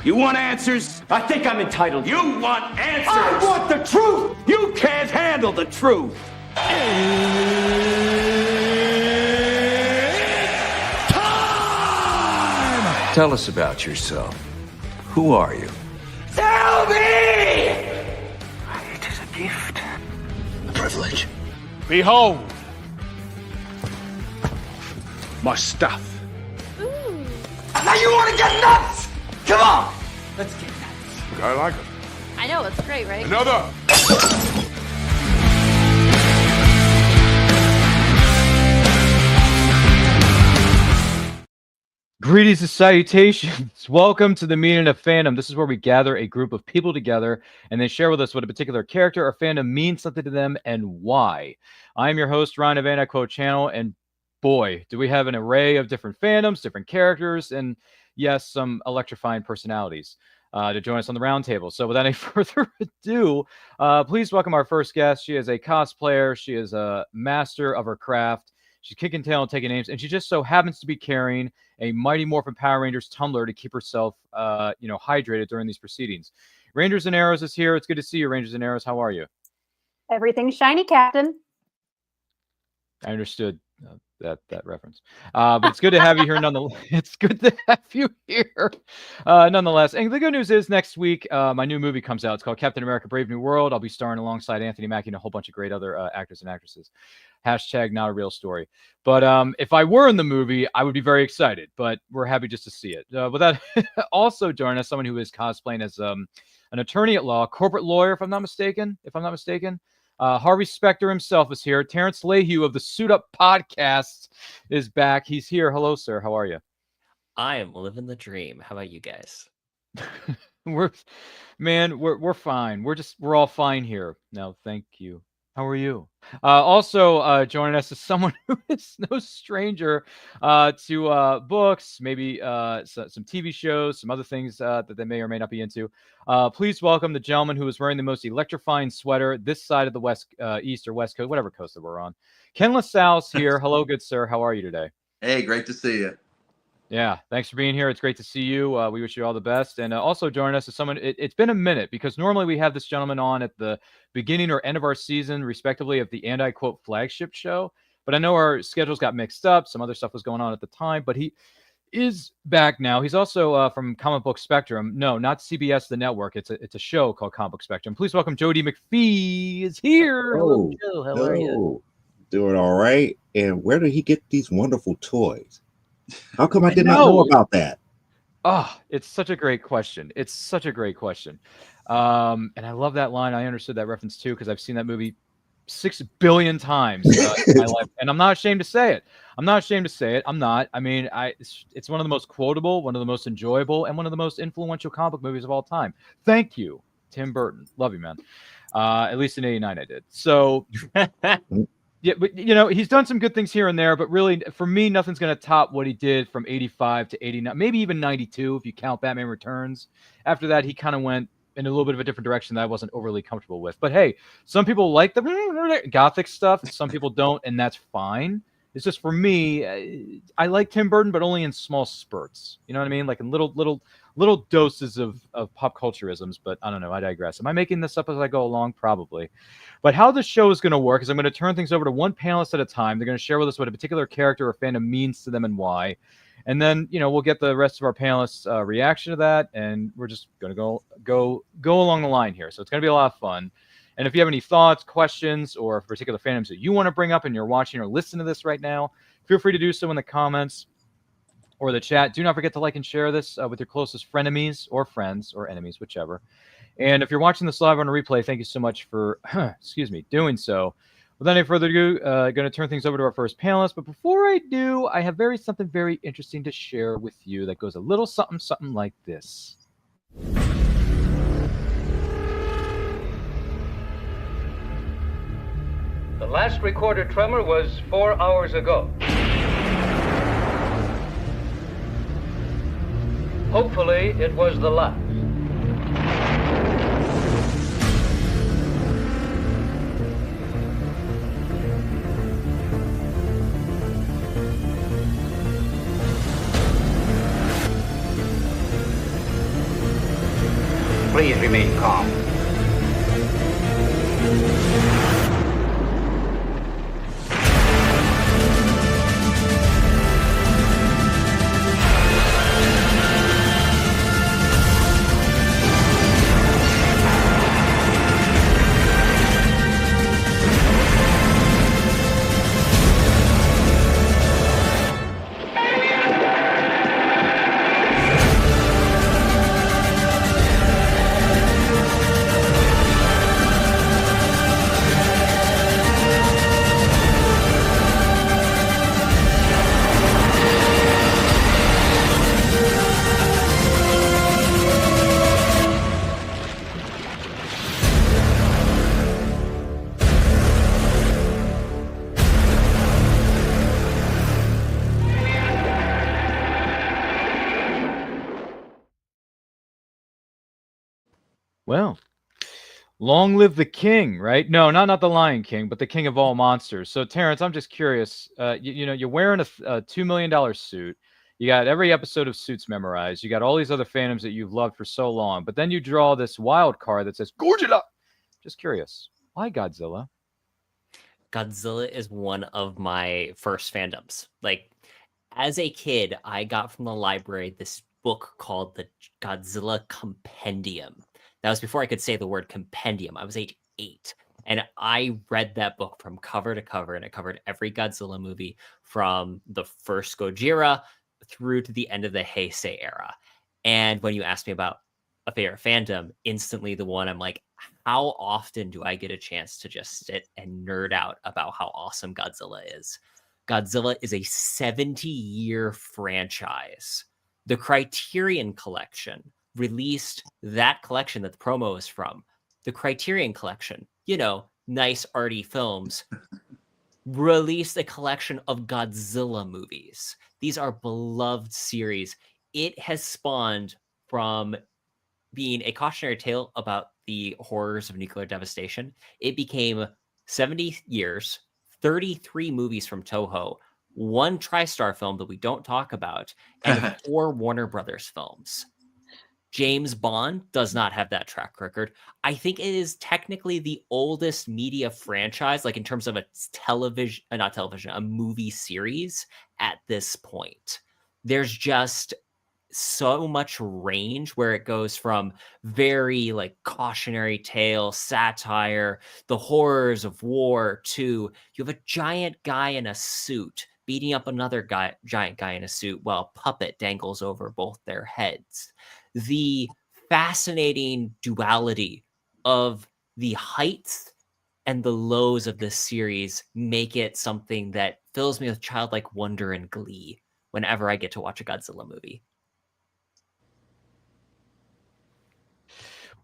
You want answers? I think I'm entitled. You want answers? I want the truth! You can't handle the truth. Time! Tell us about yourself. Who are you? Tell me! It is a gift. A privilege. Behold. My stuff. Now you want to get nuts? Come on! Let's get nuts. I like it. I know, it's great, right? Another! Greetings and salutations. Welcome to the Meaning of Fandom. This is where we gather a group of people together and they share with us what a particular character or fandom means something to them and why. I am your host, Ryan of Anti Quote Channel, and boy, do we have an array of different fandoms, different characters, and yes, some electrifying personalities to join us on the roundtable. So without any further ado, please welcome our first guest. She is a cosplayer. She is a master of her craft. She's kicking tail and taking names, and she just so happens to be carrying a Mighty Morphin Power Rangers tumbler to keep herself, hydrated during these proceedings. Rangers and Arrows is here. It's good to see you, Rangers and Arrows. How are you? Everything's shiny, Captain. I understood that reference, but it's good to have you here. Nonetheless, it's good to have you here. Nonetheless, and the good news is next week my new movie comes out. It's called Captain America: Brave New World. I'll be starring alongside Anthony Mackie and a whole bunch of great other actors and actresses. Hashtag not a real story. But if I were in the movie, I would be very excited. But we're happy just to see it. With that, also joining us, someone who is cosplaying as an attorney at law, corporate lawyer, if I'm not mistaken. Harvey Specter himself is here. Terrence Lehue of the Suit Up Podcast is back. He's here. Hello, sir. How are you? I am living the dream. How about you guys? We're fine. We're all fine here. No, thank you. How are you? Also joining us is someone who is no stranger to books, maybe some TV shows, some other things that they may or may not be into. Please welcome the gentleman who is wearing the most electrifying sweater this side of the east or west coast, whatever coast that we're on. Ken LaSalle's here. Hello, good sir. How are you today? Hey, great to see you. Yeah, thanks for being here. It's great to see you. We wish you all the best. And also joining us is someone, it's been a minute because normally we have this gentleman on at the beginning or end of our season, respectively, of the Anti-Quote flagship show. But I know our schedules got mixed up. Some other stuff was going on at the time, but he is back now. He's also from Comic Book Spectrum. No, not CBS, the network. It's a show called Comic Book Spectrum. Please welcome Jody McPhee is here. Hello, Joe. How are you? Doing all right. And where did he get these wonderful toys? How come I did not know about that? Oh, it's such a great question. And I love that line. I understood that reference too because I've seen that movie 6 billion times in my life, and I'm not ashamed to say it. I'm not. I mean, it's one of the most quotable, one of the most enjoyable, and one of the most influential comic book movies of all time. Thank you, Tim Burton. Love you, man. At least in '89, I did. So. Yeah, but he's done some good things here and there, but really, for me, nothing's going to top what he did from 85 to 89, maybe even 92 if you count Batman Returns. After that, he kind of went in a little bit of a different direction that I wasn't overly comfortable with. But hey, some people like the gothic stuff, some people don't, and that's fine. It's just for me, I like Tim Burton, but only in small spurts. You know what I mean? Like in little doses of pop cultureisms, but I don't know. I digress. Am I making this up as I go along? Probably. But how the show is going to work is I'm going to turn things over to one panelist at a time. They're going to share with us what a particular character or fandom means to them and why. And then, we'll get the rest of our panelists' reaction to that, and we're just going to go along the line here. So it's going to be a lot of fun. And if you have any thoughts, questions, or particular fandoms that you want to bring up and you're watching or listening to this right now, feel free to do so in the comments or the chat. Do not forget to like and share this with your closest frenemies or friends or enemies, whichever. And if you're watching this live on a replay, thank you so much for, doing so. Without any further ado, going to turn things over to our first panelist. But before I do, I have something very interesting to share with you that goes a little something like this. The last recorded tremor was 4 hours ago. Hopefully, it was the last. Please remain calm. Well, long live the king, right? No, not the Lion King, but the king of all monsters. So, Terrence, I'm just curious. You're wearing a $2 million suit. You got every episode of Suits memorized. You got all these other fandoms that you've loved for so long. But then you draw this wild card that says Godzilla. Just curious, why Godzilla? Godzilla is one of my first fandoms. Like, as a kid, I got from the library this book called the Godzilla Compendium. That was before I could say the word compendium. I was age 8. And I read that book from cover to cover, and it covered every Godzilla movie from the first Gojira through to the end of the Heisei era. And when you asked me about a favorite fandom, instantly the one I'm like, how often do I get a chance to just sit and nerd out about how awesome Godzilla is? Godzilla is a 70-year franchise. The Criterion Collection released that collection that the promo is from. The Criterion Collection, nice arty films, released a collection of Godzilla movies. These are beloved series. It has spawned from being a cautionary tale about the horrors of nuclear devastation. It became 70 years, 33 movies from Toho, 1 TriStar film that we don't talk about, and 4 Warner Brothers films. James Bond does not have that track record. I think it is technically the oldest media franchise, like in terms of a a movie series at this point. There's just so much range where it goes from very like cautionary tale, satire, the horrors of war, to you have a giant guy in a suit beating up another giant guy in a suit while a puppet dangles over both their heads. The fascinating duality of the heights and the lows of this series make it something that fills me with childlike wonder and glee whenever I get to watch a Godzilla movie.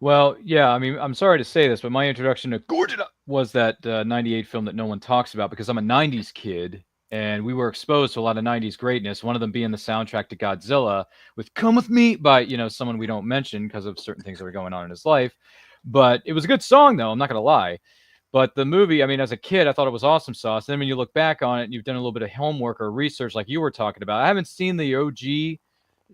Well, yeah, I mean, I'm sorry to say this, but my introduction to Godzilla was that 98 film that no one talks about, because I'm a 90s kid, and we were exposed to a lot of 90s greatness, one of them being the soundtrack to Godzilla with Come With Me by, someone we don't mention because of certain things that were going on in his life. But it was a good song, though, I'm not going to lie. But the movie, I mean, as a kid, I thought it was awesome sauce. Then when you look back on it and you've done a little bit of homework or research like you were talking about, I haven't seen the OG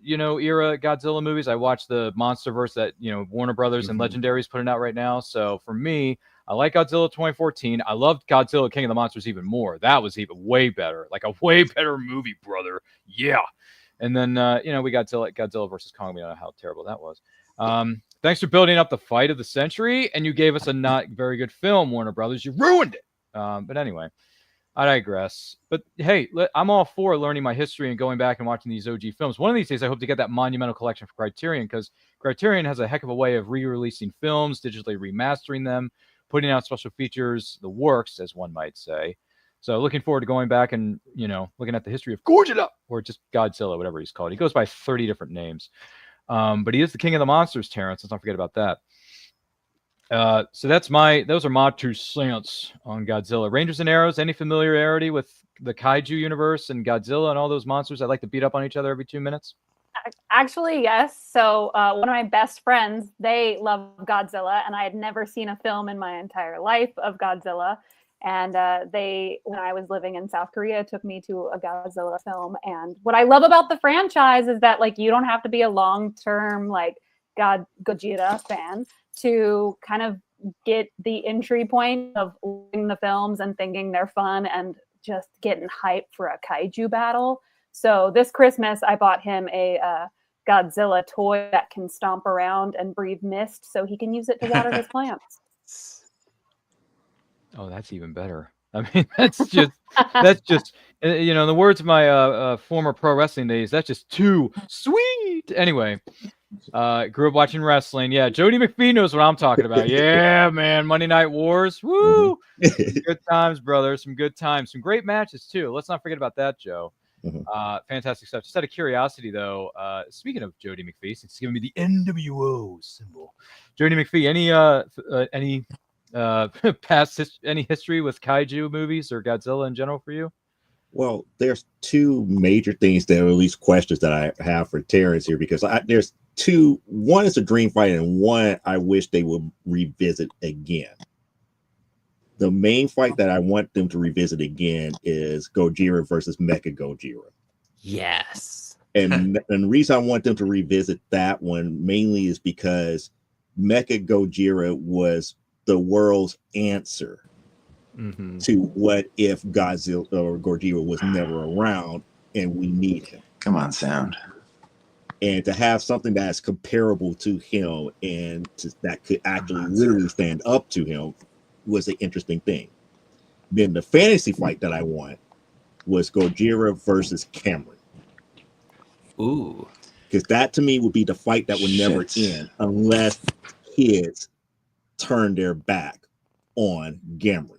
era Godzilla movies. I watched the MonsterVerse that, Warner Brothers and Legendary's putting out right now. So for me, I like Godzilla 2014. I loved Godzilla King of the Monsters even more. That was even way better. Like a way better movie, brother. Yeah. And then, we got Godzilla versus Kong. We know how terrible that was. Thanks for building up the fight of the century, and you gave us a not very good film, Warner Brothers. You ruined it. But anyway, I digress. But hey, I'm all for learning my history and going back and watching these OG films. One of these days, I hope to get that monumental collection for Criterion, because Criterion has a heck of a way of re-releasing films, digitally remastering them, putting out special features, the works, as one might say. So looking forward to going back and, looking at the history of Godzilla, or just Godzilla, whatever he's called. He goes by 30 different names. But he is the king of the monsters, Terrence. Let's not forget about that. So those are my 2 cents on Godzilla. Rangers and Arrows, any familiarity with the Kaiju universe and Godzilla and all those monsters that like to beat up on each other every 2 minutes? Actually, yes. So one of my best friends, they love Godzilla, and I had never seen a film in my entire life of Godzilla. And when I was living in South Korea, took me to a Godzilla film. And what I love about the franchise is that, like, you don't have to be a long-term, like, Gojira fan to kind of get the entry point of loving the films and thinking they're fun and just getting hyped for a kaiju battle. So this Christmas, I bought him a Godzilla toy that can stomp around and breathe mist so he can use it to water his plants. Oh, that's even better. I mean, that's just in the words of my former pro wrestling days, that's just too sweet. Anyway, grew up watching wrestling. Yeah, Jody McPhee knows what I'm talking about. Yeah, man, Monday Night Wars. Woo! Good times, brother. Some good times. Some great matches too. Let's not forget about that, Joe. Fantastic stuff. Just out of curiosity, though, speaking of Jody McPhee, since he's giving me the NWO symbol, Jody McPhee, any any history with kaiju movies or Godzilla in general for you? Well, there's two major things that are at least questions that I have for Terrence here, because there's two. One is a dream fight, and one I wish they would revisit again. The main fight that I want them to revisit again is Gojira versus Mecha Gojira. Yes. And the reason I want them to revisit that one mainly is because Mecha Gojira was the world's answer to what if Godzilla or Gojira was never around and we need him. Come on, Sound. And to have something that's comparable to him and that could actually literally stand up to him was an interesting thing. Then the fantasy fight that I want was Gojira versus Cameron. Ooh. Because that to me would be the fight that would never end unless kids turn their back on Cameron.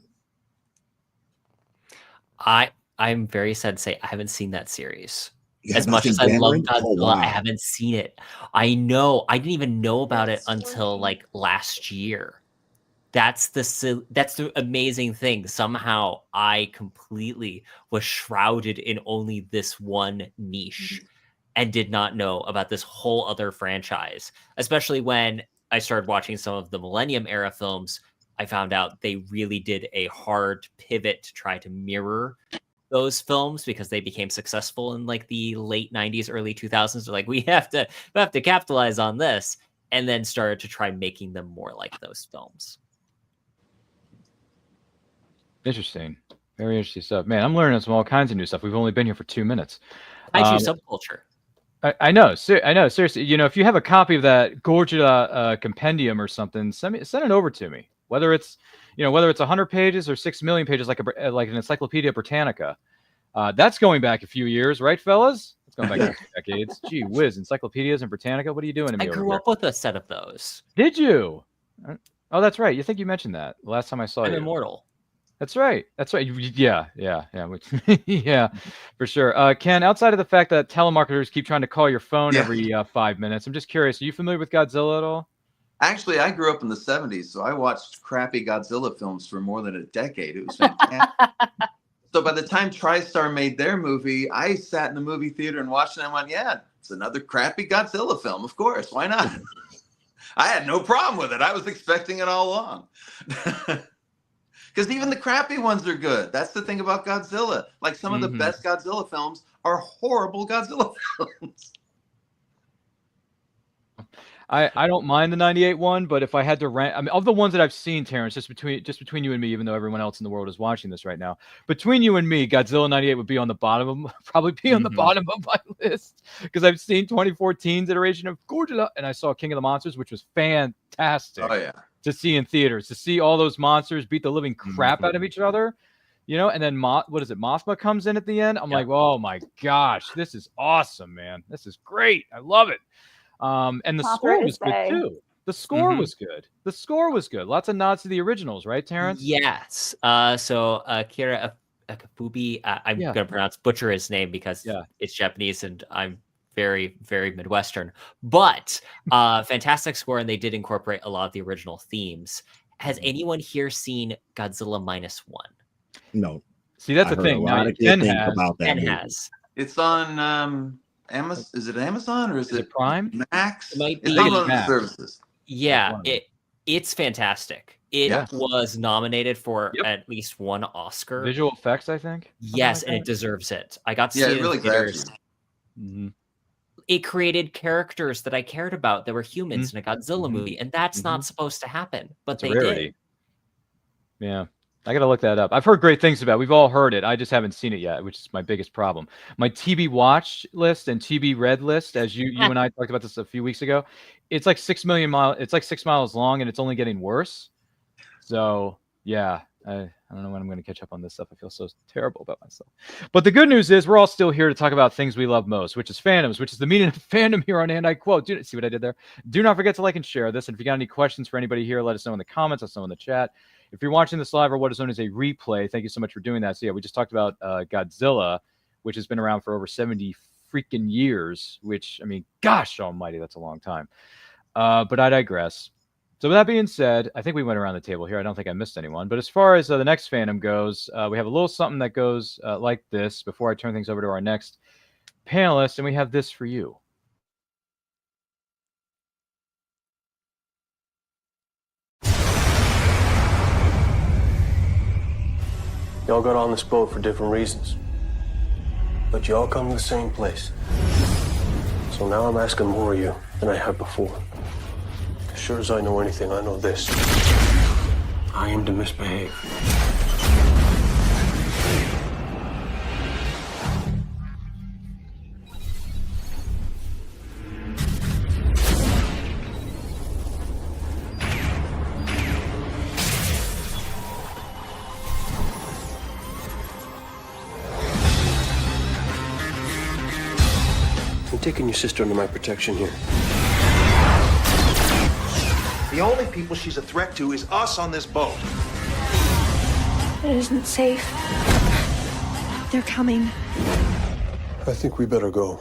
I'm very sad to say I haven't seen that series. As much as I love Godzilla, I haven't seen it. I know. I didn't even know about it until like last year. That's the amazing thing. Somehow I completely was shrouded in only this one niche and did not know about this whole other franchise. Especially when I started watching some of the Millennium era films, I found out they really did a hard pivot to try to mirror those films because they became successful in like the late 90s, early 2000s. They're like, we have to capitalize on this, and then started to try making them more like those films. Interesting. Very interesting stuff. Man, I'm learning some all kinds of new stuff. We've only been here for 2 minutes. Kaiju subculture. I know. I know. Seriously, if you have a copy of that Gojira compendium or something, send it over to me. Whether it's 100 pages or 6 million pages, like an Encyclopedia Britannica. That's going back a few years, right, fellas? It's going back a few decades. Gee whiz, Encyclopedias and Britannica. What are you doing to me? I grew up with a set of those. Did you? Oh, that's right. You think you mentioned that the last time I saw you. I'm immortal. That's right. Yeah. Yeah, for sure. Ken, outside of the fact that telemarketers keep trying to call your phone every 5 minutes, I'm just curious, are you familiar with Godzilla at all? Actually, I grew up in the 70s, so I watched crappy Godzilla films for more than a decade. It was fantastic. So by the time TriStar made their movie, I sat in the movie theater and watched it and went, yeah, it's another crappy Godzilla film. Of course, why not? I had no problem with it. I was expecting it all along. Because even the crappy ones are good. That's the thing about Godzilla. Like some of the best Godzilla films are horrible Godzilla films. I don't mind the 98 one, but if I had to rank, I mean, of the ones that I've seen, Terrence, just between you and me, even though everyone else in the world is watching this right now, between you and me, Godzilla 98 would be on the bottom of, probably be on the bottom of my list, because I've seen 2014's iteration of Godzilla, and I saw King of the Monsters, which was fantastic. Oh yeah. To see in theaters, to see all those monsters beat the living crap out of each other, and then Mothma comes in at the end. I'm like, oh my gosh, this is awesome, man. This is great. I love it. And the score was good too. The score was good. The score was good. Lots of nods to the originals, right, Terrence? Yes. So Akira Akafubi, I'm going to butcher his name because it's Japanese and I'm very, very Midwestern. But fantastic score, and they did incorporate a lot of the original themes. Has anyone here seen Godzilla -1? No. See, that's the thing. Ken has. It's on Amazon. Is it Amazon or is it Prime? Max? It might be. It's on one of the services. Yeah, it's fantastic. It was nominated for at least one Oscar. Visual effects, I think. Yes, and it deserves it. I got to see it really in theaters. it created characters that I cared about that were humans in a Godzilla movie, and that's not supposed to happen, but It's a they rarity. did. Yeah. I gotta look that up. I've heard great things about it. We've all heard it. I just haven't seen it yet, which is my biggest problem. My TB watch list and TB read list, as you and I talked about this a few weeks ago, it's like 6 million miles. It's like 6 miles long, and it's only getting worse. So yeah, I don't know when I'm going to catch up on this stuff. I feel so terrible about myself. But the good news is we're all still here to talk about things we love most, which is fandoms, which is the meaning of fandom here on And I Quote. See what I did there? Do not forget to like and share this. And if you got any questions for anybody here, let us know in the comments. Let us know in the chat. If you're watching this live or what is known as a replay, thank you so much for doing that. So yeah, we just talked about Godzilla, which has been around for over 70 freaking years, which, I mean, gosh almighty, that's a long time. But I digress. So with that being said, I think we went around the table here. I don't think I missed anyone. But as far as the next fandom goes, we have a little something that goes like this before I turn things over to our next panelist, and we have this for you. Y'all got on this boat for different reasons, but you all come to the same place. So now I'm asking more of you than I have before. As sure as I know anything, I know this. I am to misbehave. I'm taking your sister under my protection here. The only people she's a threat to is us on this boat. It isn't safe. They're coming. I think we better go.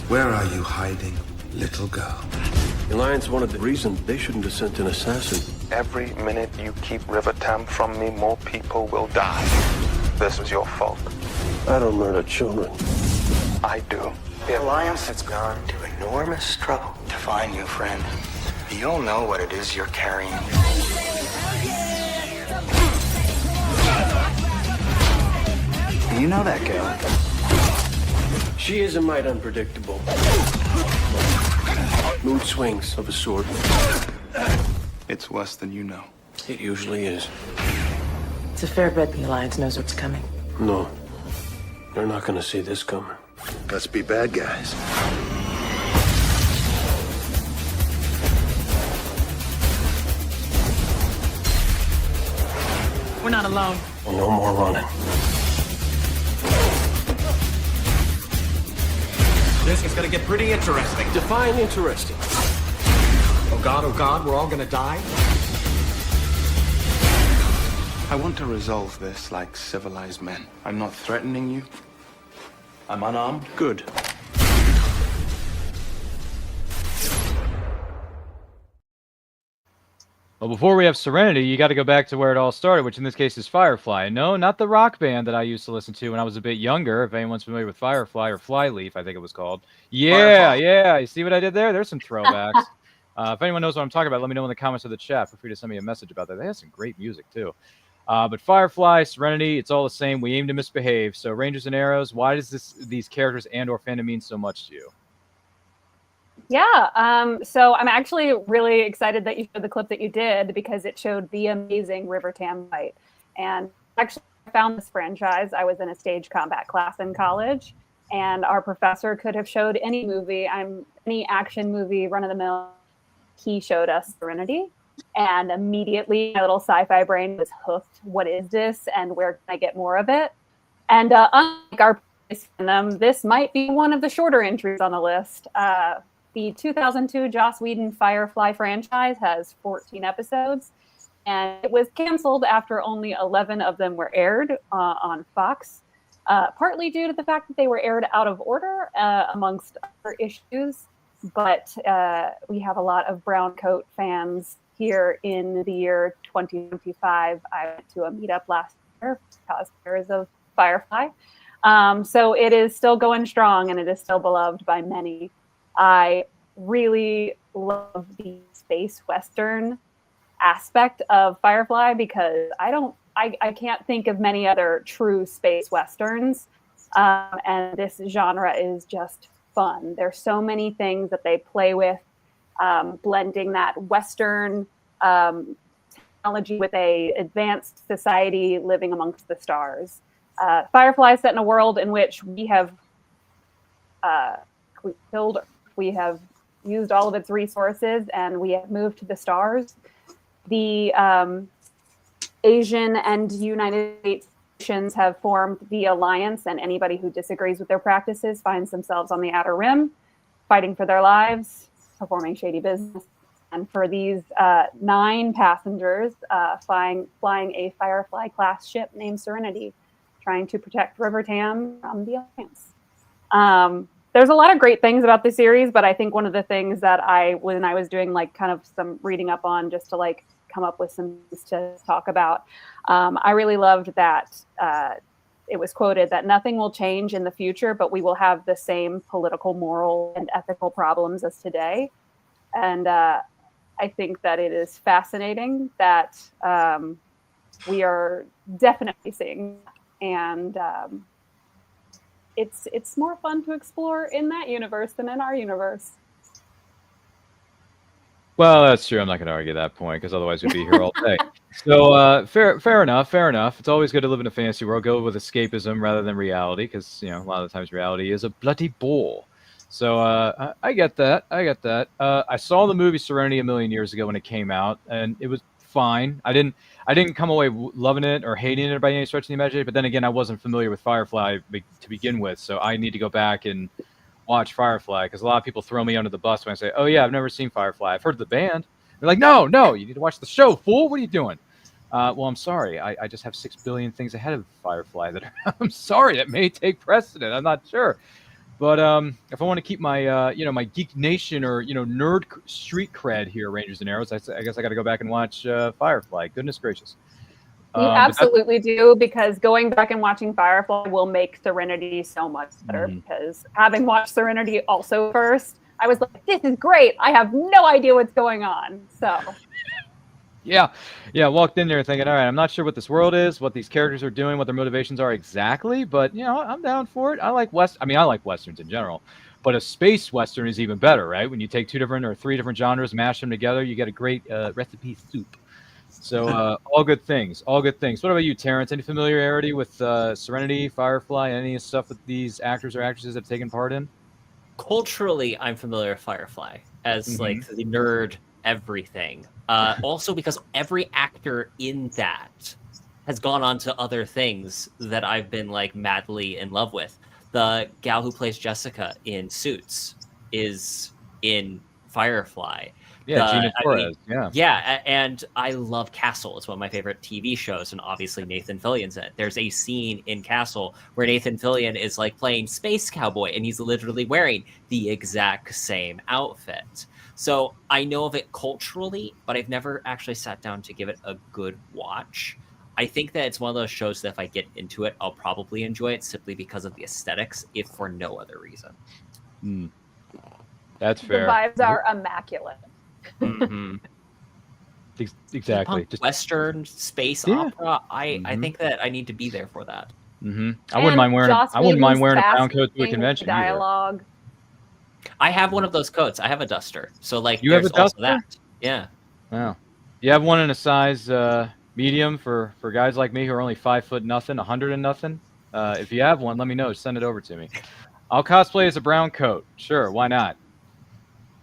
Where are you hiding, little girl? The Alliance wanted the reason they shouldn't have sent an assassin. Every minute you keep River Tam from me, more people will die. This was your fault. I don't murder children. I do. The Alliance has gone to enormous trouble to find you, friend. You'll know what it is you're carrying. You know that girl. She is a mite unpredictable. Mood swings of a sort. It's worse than you know. It usually is. It's a fair bet the Alliance knows what's coming. No. They're not gonna see this coming. Let's be bad guys. We're not alone. Well, no more running. This is gonna get pretty interesting. Define interesting. Oh God, we're all gonna die? I want to resolve this like civilized men. I'm not threatening you. I'm unarmed. Good. Well, before we have Serenity, you got to go back to where it all started, which in this case is Firefly. No, not the rock band that I used to listen to when I was a bit younger. If anyone's familiar with Firefly or Flyleaf, I think it was called. Yeah, yeah. You see what I did there? There's some throwbacks. If anyone knows what I'm talking about, let me know in the comments of the chat. Feel free to send me a message about that. They have some great music, too. But Firefly, Serenity, it's all the same. We aim to misbehave. So Rangers and Arrows, why does these characters and or fandom mean so much to you? Yeah, so I'm actually really excited that you showed the clip that you did because it showed the amazing River Tam fight. And actually, I found this franchise. I was in a stage combat class in college, and our professor could have showed any movie, any action movie, run-of-the-mill. He showed us Serenity, and immediately my little sci-fi brain was hooked. What is this, and where can I get more of it? And unlike our fandom, this might be one of the shorter entries on the list. The 2002 Joss Whedon Firefly franchise has 14 episodes, and it was canceled after only 11 of them were aired on Fox, partly due to the fact that they were aired out of order, amongst other issues. But we have a lot of brown coat fans here in the year 2025. I went to a meetup last year, cosplayers of Firefly. So it is still going strong, and it is still beloved by many. I really love the space Western aspect of Firefly because I can't think of many other true space Westerns. And this genre is just fun. There's so many things that they play with, blending that Western technology with a advanced society living amongst the stars. Firefly is set in a world in which we have we have used all of its resources, and we have moved to the stars. The Asian and United States nations have formed the alliance, and anybody who disagrees with their practices finds themselves on the outer rim, fighting for their lives, performing shady business. And for these 9 passengers flying a Firefly-class ship named Serenity, trying to protect River Tam from the alliance. There's a lot of great things about the series, but I think one of the things that when I was doing like kind of some reading up on just to like come up with some things to talk about, I really loved that it was quoted that nothing will change in the future, but we will have the same political, moral, and ethical problems as today. And I think that it is fascinating that we are definitely seeing, and it's more fun to explore in that universe than in our universe. Well, that's true. I'm not going to argue that point because otherwise we'd be here all day. So fair enough. Fair enough. It's always good to live in a fantasy world. Go with escapism rather than reality, because a lot of the times reality is a bloody bore. So I get that. I saw the movie Serenity a million years ago when it came out, and it was fine. I didn't come away loving it or hating it by any stretch of the imagination. But then again, I wasn't familiar with Firefly to begin with, so I need to go back and watch Firefly, because a lot of people throw me under the bus when I say, "Oh yeah, I've never seen Firefly. I've heard of the band." They're like, "No, you need to watch the show, fool. What are you doing?" Well, I'm sorry. I just have 6 billion things ahead of Firefly that I'm sorry that may take precedent. I'm not sure. But if I want to keep my my Geek Nation or nerd street cred here, Rangers and Arrows, I guess I got to go back and watch Firefly. Goodness gracious. You absolutely do, because going back and watching Firefly will make Serenity so much better. Because having watched Serenity also first, I was like, "This is great. I have no idea what's going on." So. Yeah. Walked in there thinking, all right, I'm not sure what this world is, what these characters are doing, what their motivations are exactly, but I'm down for it. I like I like westerns in general, but a space western is even better, right? When you take 2 different or 3 different genres, mash them together, you get a great recipe soup. So all good things. What about you, Terrence? Any familiarity with Serenity, Firefly, any stuff that these actors or actresses have taken part in? Culturally, I'm familiar with Firefly as like the nerd everything. Also because every actor in that has gone on to other things that I've been like madly in love with. The gal who plays Jessica in Suits is in Firefly. Yeah, Gina Torres. Yeah, and I love Castle. It's one of my favorite TV shows, and obviously Nathan Fillion's in it. There's a scene in Castle where Nathan Fillion is like playing Space Cowboy, and he's literally wearing the exact same outfit. So I know of it culturally, but I've never actually sat down to give it a good watch. I think that it's one of those shows that if I get into it, I'll probably enjoy it simply because of the aesthetics, if for no other reason. That's fair. The vibes are immaculate. Exactly. Just Western space opera. I think that I need to be there for that. I wouldn't mind wearing a brown coat to a convention. Dialogue. I have one of those coats. I have a duster. So like you have a duster? That. Yeah. Wow. You have one in a size medium for guys like me who are only 5 foot nothing, 100 and nothing. If you have one, let me know. Send it over to me. I'll cosplay as a brown coat. Sure, why not?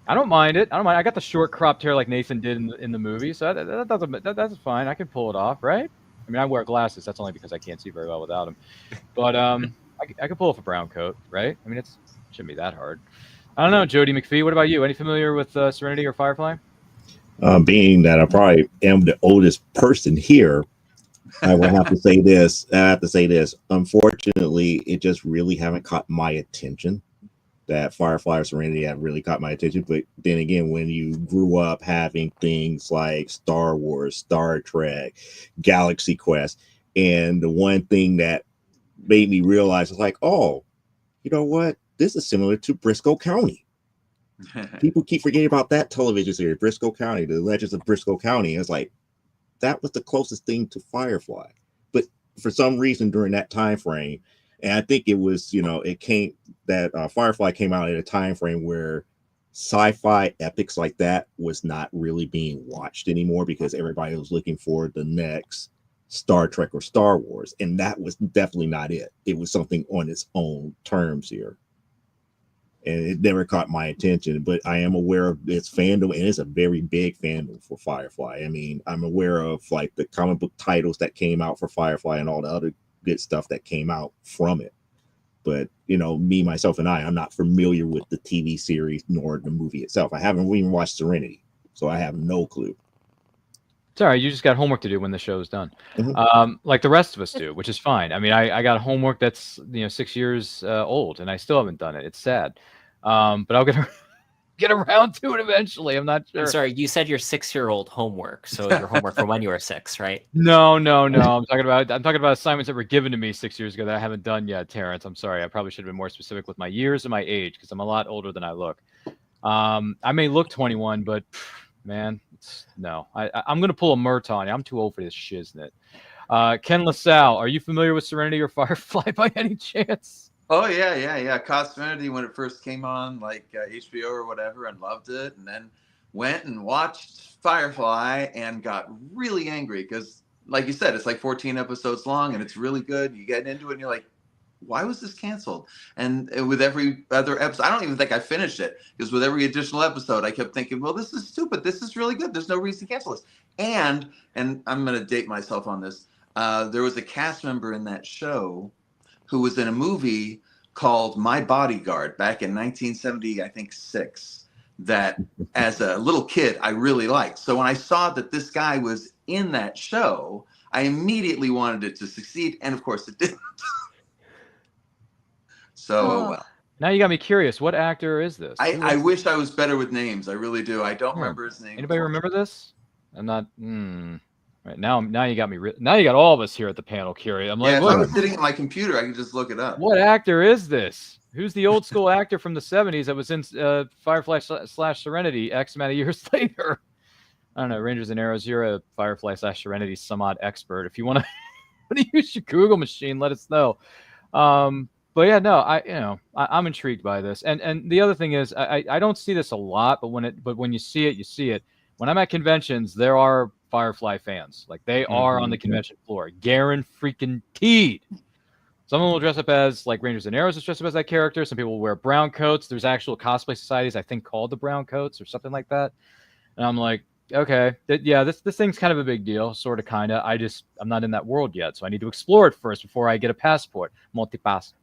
I don't mind it. I got the short cropped hair like Nathan did in the movie, so that's fine. I can pull it off, right? I mean, I wear glasses. That's only because I can't see very well without them. But I can pull off a brown coat, right? I mean, it shouldn't be that hard. I don't know, Jody McPhee. What about you? Any familiar with Serenity or Firefly? Being that I probably am the oldest person here, I will have to say this. Unfortunately, it just really haven't caught my attention. That Firefly or Serenity have really caught my attention. But then again, when you grew up having things like Star Wars, Star Trek, Galaxy Quest, and the one thing that made me realize is like, oh, you know what? This is similar to Briscoe County. People keep forgetting about that television series, Briscoe County, The Legends of Briscoe County. It's like, that was the closest thing to Firefly. But for some reason during that time frame, And I think it was, Firefly came out at a time frame where sci-fi epics like that was not really being watched anymore because everybody was looking for the next Star Trek or Star Wars, and that was definitely not it. It was something on its own terms here, and it never caught my attention. But I am aware of its fandom, and it's a very big fandom for Firefly. I mean, I'm aware of like the comic book titles that came out for Firefly and all the other good stuff that came out from it. But me, myself, and I'm not familiar with the TV series nor the movie itself. I haven't even watched Serenity, so I have no clue. It's all right. You just got homework to do when the show's done, like the rest of us do, which is fine. I mean, I got homework that's 6 years old, and I still haven't done it. It's sad, but I'll get around to it eventually. I'm not sure. I'm sorry, you said your 6-year-old homework, so your homework from when you were 6, right? No. I'm talking about assignments that were given to me 6 years ago that I haven't done yet, Terrence. I'm sorry. I probably should have been more specific with my years and my age because I'm a lot older than I look. I may look 21, but man, no. I'm gonna pull a Mert on you. I'm too old for this shiznit. Ken LaSalle, are you familiar with Serenity or Firefly by any chance? Oh yeah. Caught Serenity when it first came on, like HBO or whatever, and loved it, and then went and watched Firefly and got really angry because, like you said, it's like 14 episodes long and it's really good. You get into it and you're like, why was this canceled? And with every other episode, I don't even think I finished it because with every additional episode, I kept thinking, well, this is stupid. This is really good. There's no reason to cancel this. And I'm going to date myself on this. There was a cast member in that show who was in a movie called My Bodyguard back in 1970, I think 6, that as a little kid, I really liked. So when I saw that this guy was in that show, I immediately wanted it to succeed. And of course it didn't. So, well. Now you got me curious. What actor is this? I wish I was better with names. I really do. I don't remember his name. Anybody remember this? I'm not. Right now you got me. Now you got all of us here at the panel curious. I'm like, if I was sitting at my computer, I could just look it up. What actor is this? Who's the old school actor from the 70s that was in Firefly / Serenity X amount of years later? I don't know. Rangers and Arrows, you're a Firefly / Serenity some odd expert. If you want to use your Google machine, let us know. But yeah, no, I'm intrigued by this. And the other thing is, I don't see this a lot, but when you see it, you see it. When I'm at conventions, there are Firefly fans. Like they are on the convention floor. Guaranteed. Someone will dress up as like Rangers and Arrows is dressed up as that character. Some people will wear brown coats. There's actual cosplay societies, I think, called the Brown Coats or something like that. And I'm like, okay, this thing's kind of a big deal, sort of, kind of. I'm not in that world yet, so I need to explore it first before I get a passport, multipass.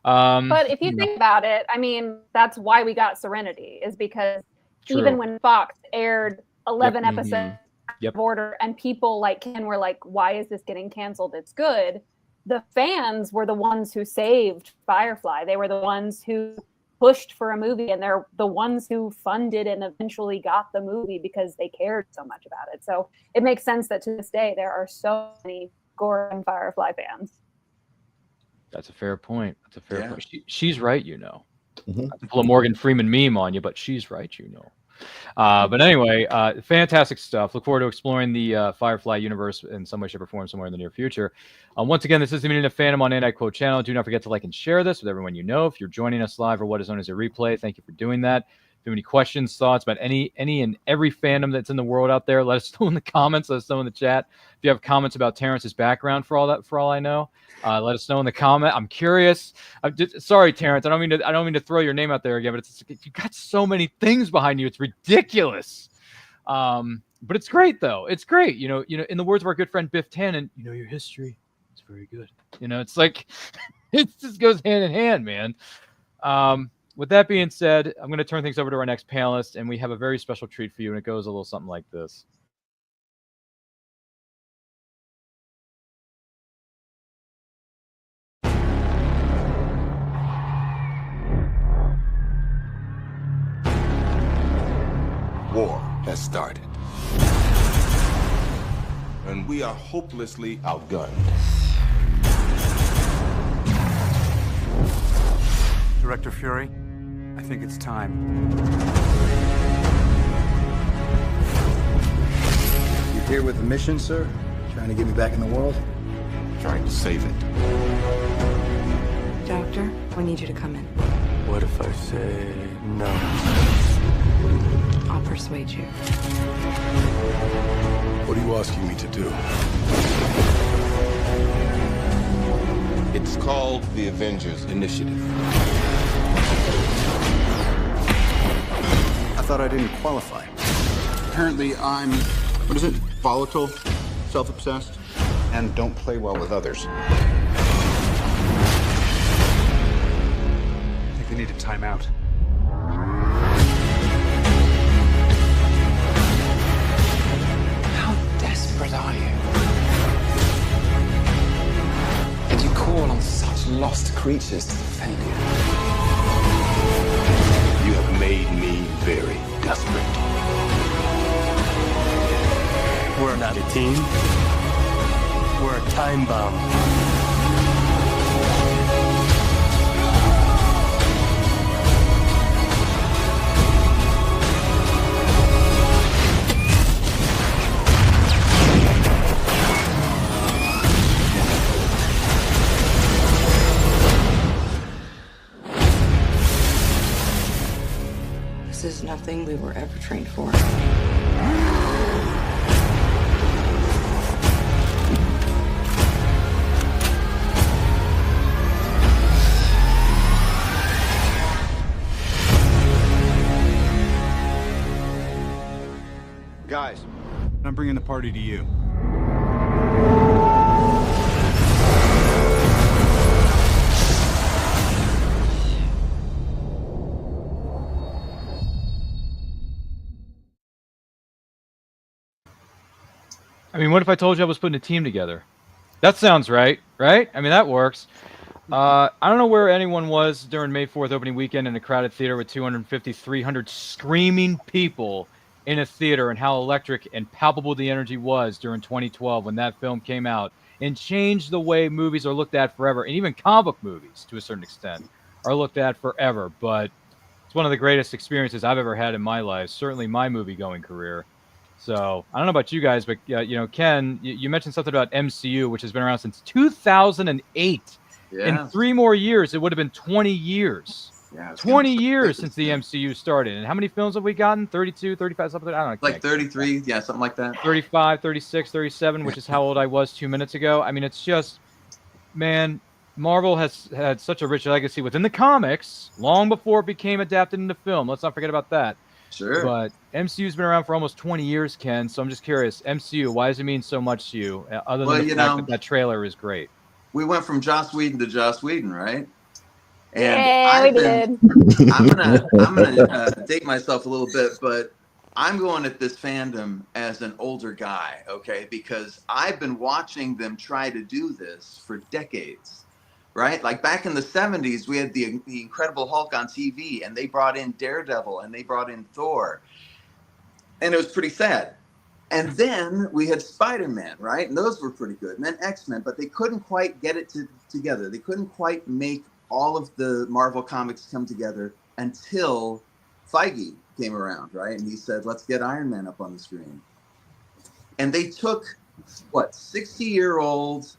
But if you think about it, I mean, that's why we got Serenity, is because even when Fox aired 11 episodes of order and people like Ken were like, why is this getting canceled? It's good. The fans were the ones who saved Firefly. They were the ones who pushed for a movie, and they're the ones who funded and eventually got the movie because they cared so much about it. So it makes sense that to this day there are so many Gordon Firefly fans. That's a fair point. Point. She's right, Pull a Morgan Freeman meme on you, but she's right, But anyway, fantastic stuff. Look forward to exploring the Firefly universe in some way, shape, or form somewhere in the near future. Once again, this is the Meaning of Fandom on Anti-Quote channel. Do not forget to like and share this with everyone you know. If you're joining us live or what is known as a replay, thank you for doing that. If you have any questions, thoughts about any and every fandom that's in the world out there, let us know in the comments. Let us know in the chat. If you have comments about Terrence's background, for all I know, let us know in the comment. I'm curious. Sorry, Terrence. I don't mean to throw your name out there again, but you got so many things behind you. It's ridiculous. But it's great though. It's great. In the words of our good friend Biff Tannen, your history is very good. It's like it just goes hand in hand, man. With that being said, I'm going to turn things over to our next panelist, and we have a very special treat for you, and it goes a little something like this. War has started. And we are hopelessly outgunned. Director Fury, I think it's time. You here with a mission, sir? Trying to get me back in the world? Trying to save it. Doctor, we need you to come in. What if I say no? I'll persuade you. What are you asking me to do? It's called the Avengers Initiative. I thought I didn't qualify. Apparently I'm, what is it, volatile, self-obsessed, and don't play well with others. I think they need a timeout. How desperate are you? And you call on such lost creatures to defend you. You have made me very desperate. We're not a team. We're a time bomb. This is nothing we were ever trained for. Guys, I'm bringing the party to you. I mean, what if I told you I was putting a team together? That sounds right, right? I mean, that works. I don't know where anyone was during May 4th opening weekend in a crowded theater with 250, 300 screaming people in a theater, and how electric and palpable the energy was during 2012 when that film came out and changed the way movies are looked at forever. And even comic movies, to a certain extent, are looked at forever. But it's one of the greatest experiences I've ever had in my life, certainly my movie-going career. So I don't know about you guys, but Ken, you mentioned something about MCU, which has been around since 2008. Yeah. In 3 more years, it would have been 20 years. Yeah, it's 20 years since the MCU started. And how many films have we gotten? 32, 35, something? I don't know. Like 33, yeah, something like that. 35, 36, 37, which is how old I was 2 minutes ago. I mean, it's just, man, Marvel has had such a rich legacy within the comics long before it became adapted into film. Let's not forget about that. Sure. But MCU's been around for almost 20 years, Ken. So I'm just curious, MCU, why does it mean so much to you? Other than the fact that that trailer is great. We went from Joss Whedon to Joss Whedon, right? And Yeah, we did. I'm gonna date myself a little bit, but I'm going at this fandom as an older guy, okay? Because I've been watching them try to do this for decades, right? Like back in the 70s, we had the Incredible Hulk on TV, and they brought in Daredevil, and they brought in Thor, and it was pretty sad. And then we had Spider-Man, right? And those were pretty good. And then X-Men, but they couldn't quite get it together. They couldn't quite make all of the Marvel comics come together until Feige came around, right? And he said, let's get Iron Man up on the screen. And they took, 60-year-old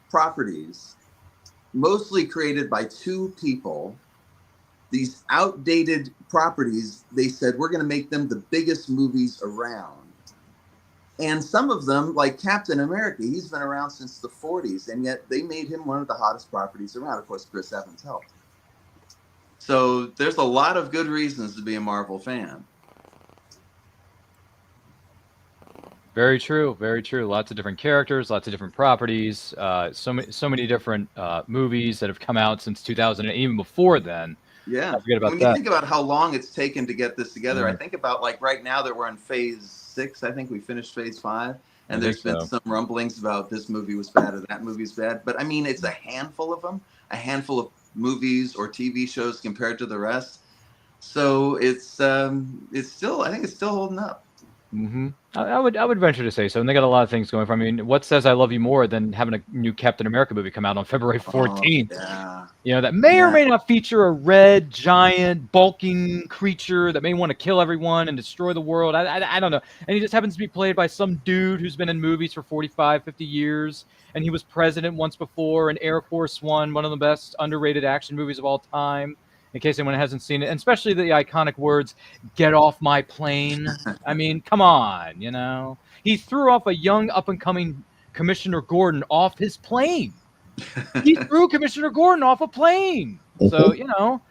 properties, mostly created by 2 people. These outdated properties, they said, we're going to make them the biggest movies around. And some of them, like Captain America, he's been around since the 40s, and yet they made him one of the hottest properties around. Of course, Chris Evans helped. So there's a lot of good reasons to be a Marvel fan. Very true. Very true. Lots of different characters, lots of different properties, so many different movies that have come out since 2000 and even before then. Yeah. Forget about when that. you think about how long it's taken to get this together, I think about like right now that we're in phase 6. I think we finished phase 5, and there's been some rumblings about this movie was bad or that movie's bad. But I mean, it's a handful of them, a handful of movies or TV shows compared to the rest. So it's still, I think it's still holding up. I would venture to say so. And they got a lot of things going for. I mean, what says I love you more than having a new Captain America movie come out on February 14th? Yeah. You know, that may or may not feature a red, giant, bulking creature that may want to kill everyone and destroy the world. I don't know. And he just happens to be played by some dude who's been in movies for 45, 50 years. And he was president once before in Air Force One, one of the best underrated action movies of all time, in case anyone hasn't seen it. And especially the iconic words, "Get off my plane." I mean, come on, you know. He threw off a young, up-and-coming Commissioner Gordon off his plane. He threw Commissioner Gordon off a plane. So, you know,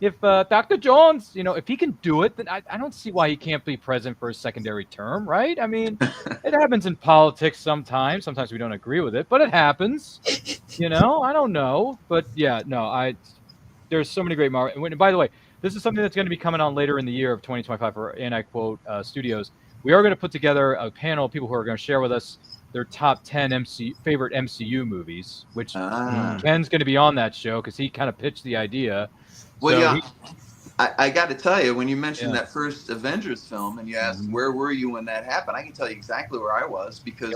if Dr. Jones, you know, if he can do it, then I don't see why he can't be president for a secondary term, right? I mean, it happens in politics sometimes. Sometimes we don't agree with it, but it happens. You know, I don't know. But yeah, no, there's so many great Marvel. And by the way, this is something that's going to be coming on later in the year of 2025 for, and I quote, Studios. We are going to put together a panel of people who are going to share with us their top 10 favorite MCU movies, which Ken's going to be on that show because he kind of pitched the idea. Well, So yeah, I got to tell you, when you mentioned that first Avengers film and you asked where were you when that happened, I can tell you exactly where I was because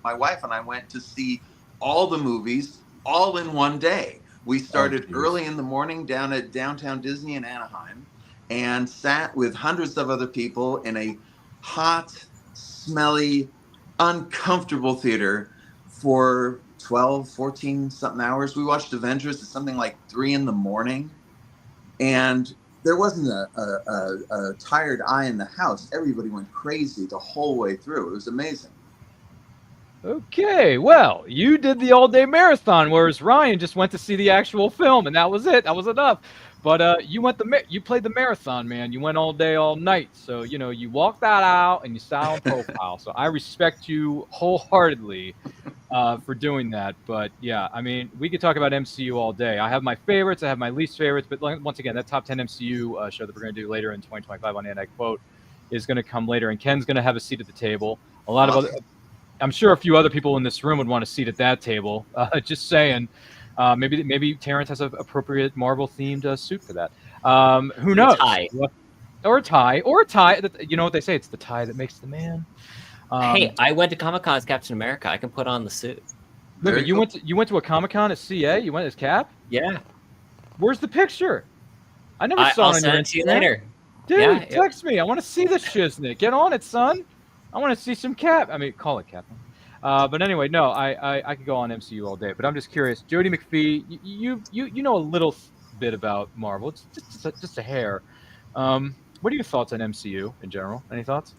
my wife and I went to see all the movies all in one day. We started early in the morning down at downtown Disney in Anaheim and sat with hundreds of other people in a hot, smelly, uncomfortable theater for 12, 14 something hours. We watched Avengers at something like 3 a.m. and there wasn't a tired eye in the house. Everybody went crazy the whole way through. It was amazing. Okay, well, you did the all-day marathon, whereas Ryan just went to see the actual film, and that was it. That was enough. But you played the marathon, man. You went all day, all night. So you know you walked that out, and you sat on profile. So I respect you wholeheartedly for doing that. But yeah, I mean, we could talk about MCU all day. I have my favorites, I have my least favorites. But once again, that top 10 MCU show that we're going to do later in 2025 on And I Quote is going to come later, and Ken's going to have a seat at the table. A lot of other. I'm sure a few other people in this room would want a seat at that table. Just saying. Maybe Terrence has an appropriate Marvel-themed suit for that. Who knows? Or a tie. You know what they say? It's the tie that makes the man. Hey, I went to Comic-Con as Captain America. I can put on the suit. Look, you went to a Comic-Con as CA? You went as Cap? Yeah. Where's the picture? I never saw it. I'll send it to you later. Dude, text me. I want to see this shiznit. Get on it, son. I want to see some Cap. I mean, call it Cap. But anyway, no, I could go on MCU all day. But I'm just curious, Jody McPhee, you know a little bit about Marvel, just a hair. What are your thoughts on MCU in general? Any thoughts?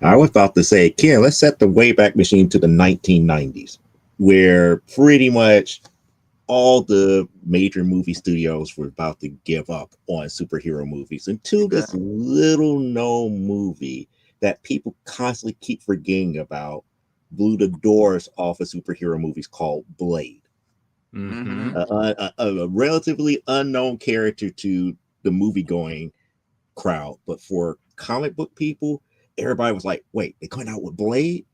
I was about to say, Ken, let's set the Wayback Machine to the 1990s, where pretty much all the major movie studios were about to give up on superhero movies until this little known movie that people constantly keep forgetting about blew the doors off of superhero movies called Blade. A relatively unknown character to the movie-going crowd, but for comic book people, everybody was like, wait, they're coming out with Blade?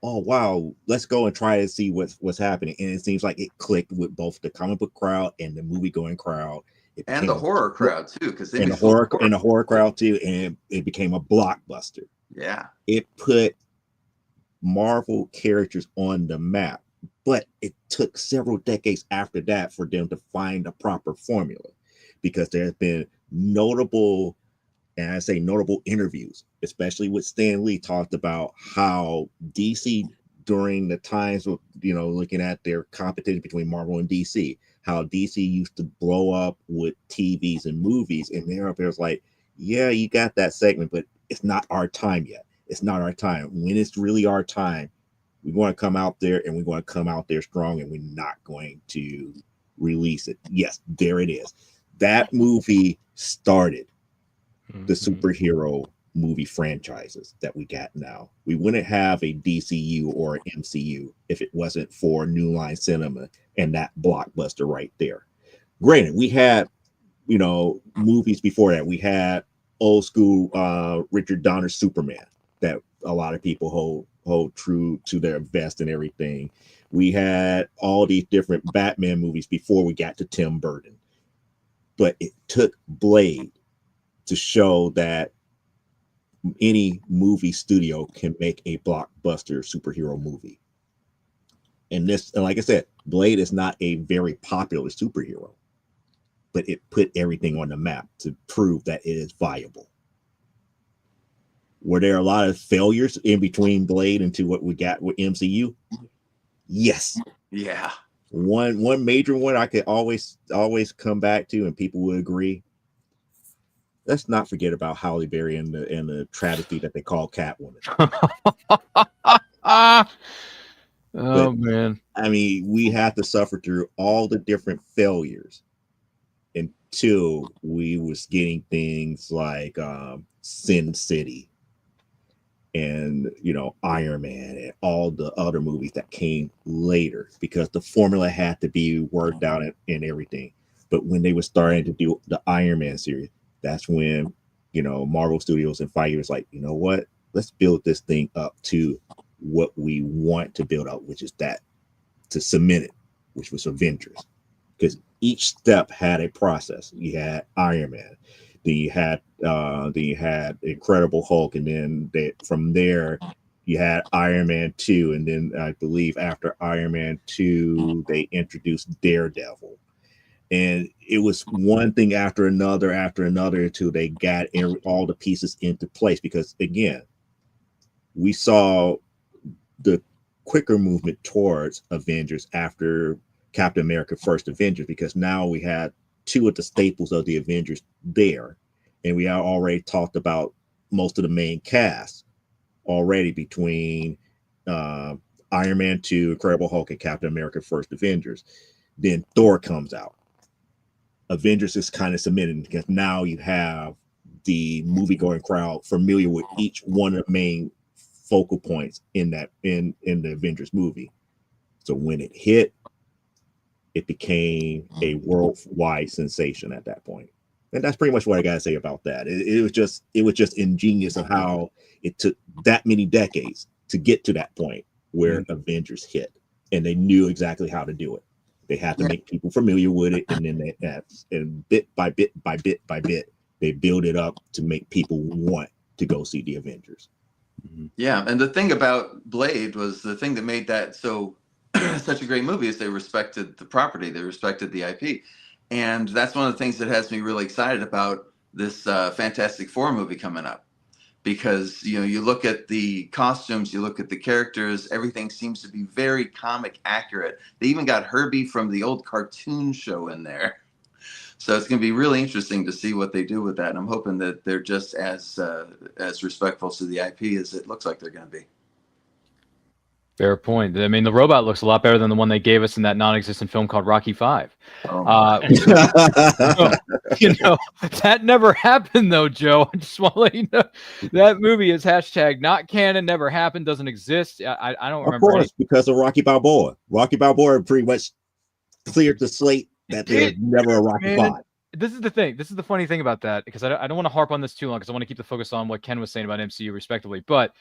Oh, wow, let's go and try to see what's happening. And it seems like it clicked with both the comic book crowd and the movie-going crowd. And the horror crowd, too. And the horror crowd, too. And it became a blockbuster. Yeah. It put Marvel characters on the map. But it took several decades after that for them to find a proper formula. Because there has been notable, and I say notable interviews, especially with Stan Lee, talked about how DC during the times of, you know, looking at their competition between Marvel and DC, how DC used to blow up with TVs and movies, and they're up there was like, yeah, you got that segment, but it's not our time yet. It's not our time. When it's really our time, we want to come out there and we want to come out there strong, and we're not going to release it. Yes, there it is. That movie started the superhero movie franchises that we got now. We wouldn't have a DCU or an MCU if it wasn't for New Line Cinema and that blockbuster right there. Granted, we had, you know, movies before that. We had old school Richard Donner Superman that a lot of people hold true to their vest and everything. We had all these different Batman movies before we got to Tim Burton. But it took Blade to show that any movie studio can make a blockbuster superhero movie. And like I said, Blade is not a very popular superhero, but it put everything on the map to prove that it is viable. Were there a lot of failures in between Blade and to what we got with MCU? Yes. Yeah. One major one I could always come back to, and people would agree. Let's not forget about Halle Berry and the travesty that they call Catwoman. Man. I mean, we had to suffer through all the different failures until we was getting things like Sin City and Iron Man and all the other movies that came later, because the formula had to be worked out and everything. But when they were starting to do the Iron Man series, that's when Marvel Studios and Feige was like, you know what, let's build this thing up to what we want to build up, which is that to cement it, which was Avengers, because each step had a process. You had Iron Man, then you had Incredible Hulk, and then from there you had Iron Man 2, and then I believe after Iron Man 2 they introduced Daredevil, and it was one thing after another until they got all the pieces into place. Because again, we saw the quicker movement towards Avengers after Captain America First Avengers, because now we had two of the staples of the Avengers there, and we already talked about most of the main cast already between Iron Man 2, Incredible Hulk, and Captain America First Avengers. Then Thor comes out. Avengers is kind of cemented, because now you have the movie-going crowd familiar with each one of the main focal points in the Avengers movie. So when it hit, it became a worldwide sensation at that point. And that's pretty much what I gotta say about that. It was just ingenious of how it took that many decades to get to that point where Avengers hit, and they knew exactly how to do it. They had to make people familiar with it, and then and bit by bit by bit by bit, they build it up to make people want to go see the Avengers. Yeah, and the thing about Blade was the thing that made that so such a great movie is they respected the property, they respected the IP, and that's one of the things that has me really excited about this Fantastic Four movie coming up, because you look at the costumes, you look at the characters, everything seems to be very comic accurate. They even got Herbie from the old cartoon show in there. So it's going to be really interesting to see what they do with that. And I'm hoping that they're just as respectful to the IP as it looks like they're going to be. Fair point. I mean, the robot looks a lot better than the one they gave us in that non-existent film called Rocky V. That never happened though, Joe. I just want to let you know that movie is #not canon, never happened, doesn't exist. I don't remember. Of course, because of Rocky Balboa. Rocky Balboa pretty much cleared the slate that there's never a Rocky V. This is the thing. This is the funny thing about that, because I don't want to harp on this too long, because I want to keep the focus on what Ken was saying about MCU respectively. But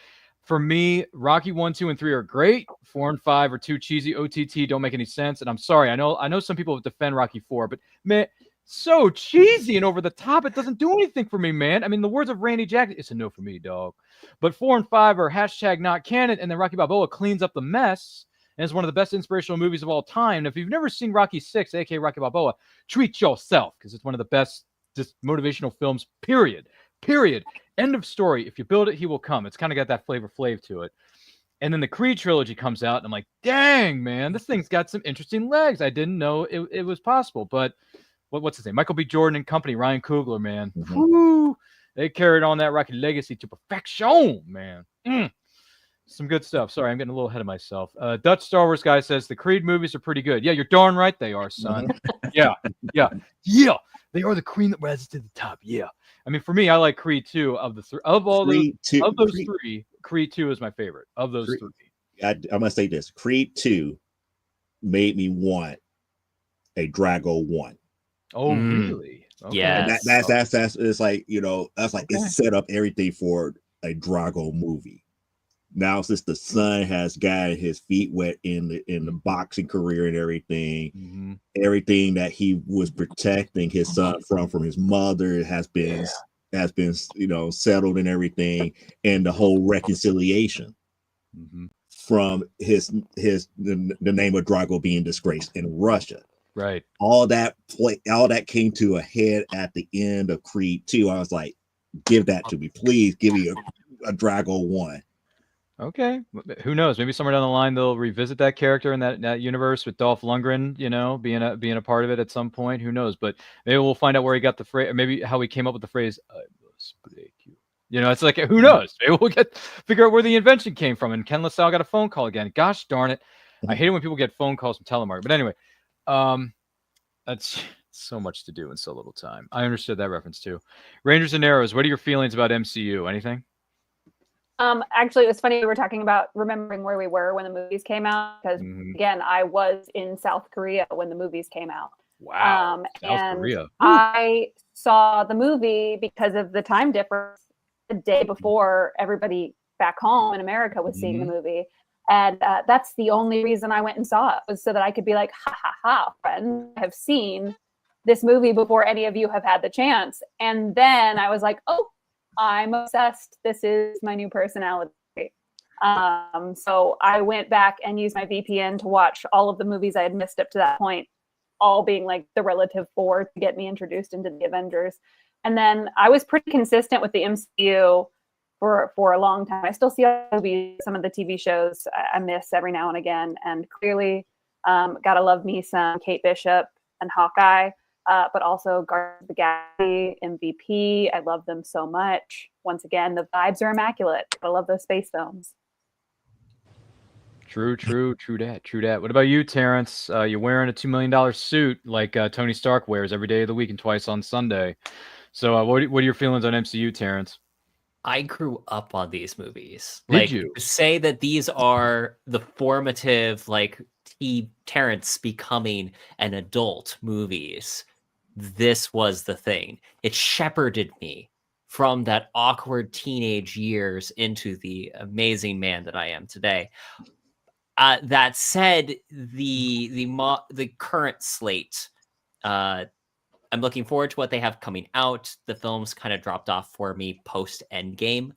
for me, Rocky 1, 2, and 3 are great. 4 and 5 are too cheesy. OTT don't make any sense. And I'm sorry. I know some people defend Rocky 4, but man, so cheesy and over the top. It doesn't do anything for me, man. I mean, the words of Randy Jackson, it's a no for me, dog. But 4 and 5 are #not canon, and then Rocky Balboa cleans up the mess. And it's one of the best inspirational movies of all time. And if you've never seen Rocky 6, aka Rocky Balboa, treat yourself, because it's one of the best just motivational films, period. End of story. If you build it, he will come. It's kind of got that Flavor Flav to it. And then the Creed trilogy comes out, and I'm like, dang, man, this thing's got some interesting legs. I didn't know it was possible. But what's his name? Michael B. Jordan and company, Ryan Coogler, man. Woo! They carried on that Rocky legacy to perfection, man. Some good stuff. Sorry, I'm getting a little ahead of myself. Dutch Star Wars guy says the Creed movies are pretty good. Yeah, you're darn right they are, son. Yeah. They are the cream that rises to the top. Yeah. I mean, for me, I like Creed 2 of the three. Creed 2 is my favorite of those three. I'm gonna say this: Creed 2 made me want a Drago 1. Oh, really? Okay. Yeah. That's it's like that's like it set up everything for a Drago movie. Now, since the son has got his feet wet in the boxing career and everything that he was protecting his son from his mother has been has been, settled and everything, and the whole reconciliation from the name of Drago being disgraced in Russia. Right. All that came to a head at the end of Creed 2. I was like, give that to me, please. Give me a Drago 1. Okay, who knows? Maybe somewhere down the line they'll revisit that character in that universe with Dolph Lundgren, being a part of it at some point. Who knows? But maybe we'll find out where he got the phrase, maybe how he came up with the phrase "I must break you." It's like, who knows? Maybe we'll figure out where the invention came from. And Ken LaSalle got a phone call again. Gosh darn it! I hate it when people get phone calls from telemarketers. But anyway, that's so much to do in so little time. I understood that reference too. Rangers and Arrows. What are your feelings about MCU? Anything? Actually, it was funny we were talking about remembering where we were when the movies came out, because again, I was in South Korea when the movies came out. Wow, South Korea. I saw the movie because of the time difference the day before everybody back home in America was seeing the movie. And that's the only reason I went and saw it, was so that I could be like, ha ha ha, friends, I have seen this movie before any of you have had the chance. And then I was like, oh, I'm obsessed. This is my new personality. So I went back and used my VPN to watch all of the movies I had missed up to that point, all being like the relative 4 to get me introduced into the Avengers. And then I was pretty consistent with the MCU for a long time. I still see some of the TV shows I miss every now and again. And clearly, gotta love me some Kate Bishop and Hawkeye. But also Guardians of the Galaxy, MVP. I love them so much. Once again, the vibes are immaculate. I love those space films. True that. What about you, Terrence? You're wearing a $2 million suit like Tony Stark wears every day of the week and twice on Sunday. So what are your feelings on MCU, Terrence? I grew up on these movies. Did you? To say that these are the formative, Terrence becoming an adult movies, this was the thing. It shepherded me from that awkward teenage years into the amazing man that I am today. That said, the current slate, I'm looking forward to what they have coming out. The films kind of dropped off for me post Endgame,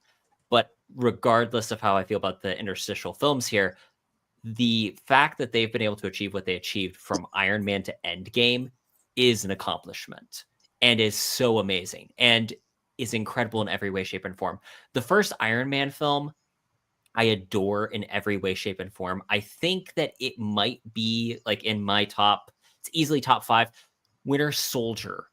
but regardless of how I feel about the interstitial films here, the fact that they've been able to achieve what they achieved from Iron Man to Endgame is an accomplishment and is so amazing and is incredible in every way, shape, and form. The first Iron Man film, I adore in every way, shape, and form. I think that it might be in my it's easily top 5. Winter Soldier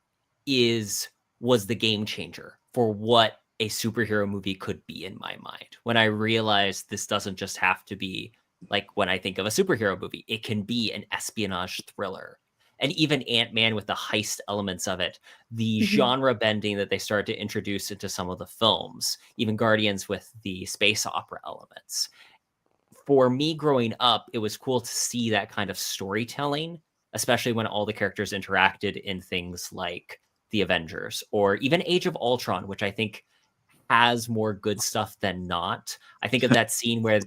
was the game changer for what a superhero movie could be in my mind. When I realized this doesn't just have to be when I think of a superhero movie, it can be an espionage thriller. And even Ant-Man with the heist elements of it, the genre bending that they started to introduce into some of the films, even Guardians with the space opera elements. For me growing up, it was cool to see that kind of storytelling, especially when all the characters interacted in things like the Avengers or even Age of Ultron, which I think has more good stuff than not. I think of that scene where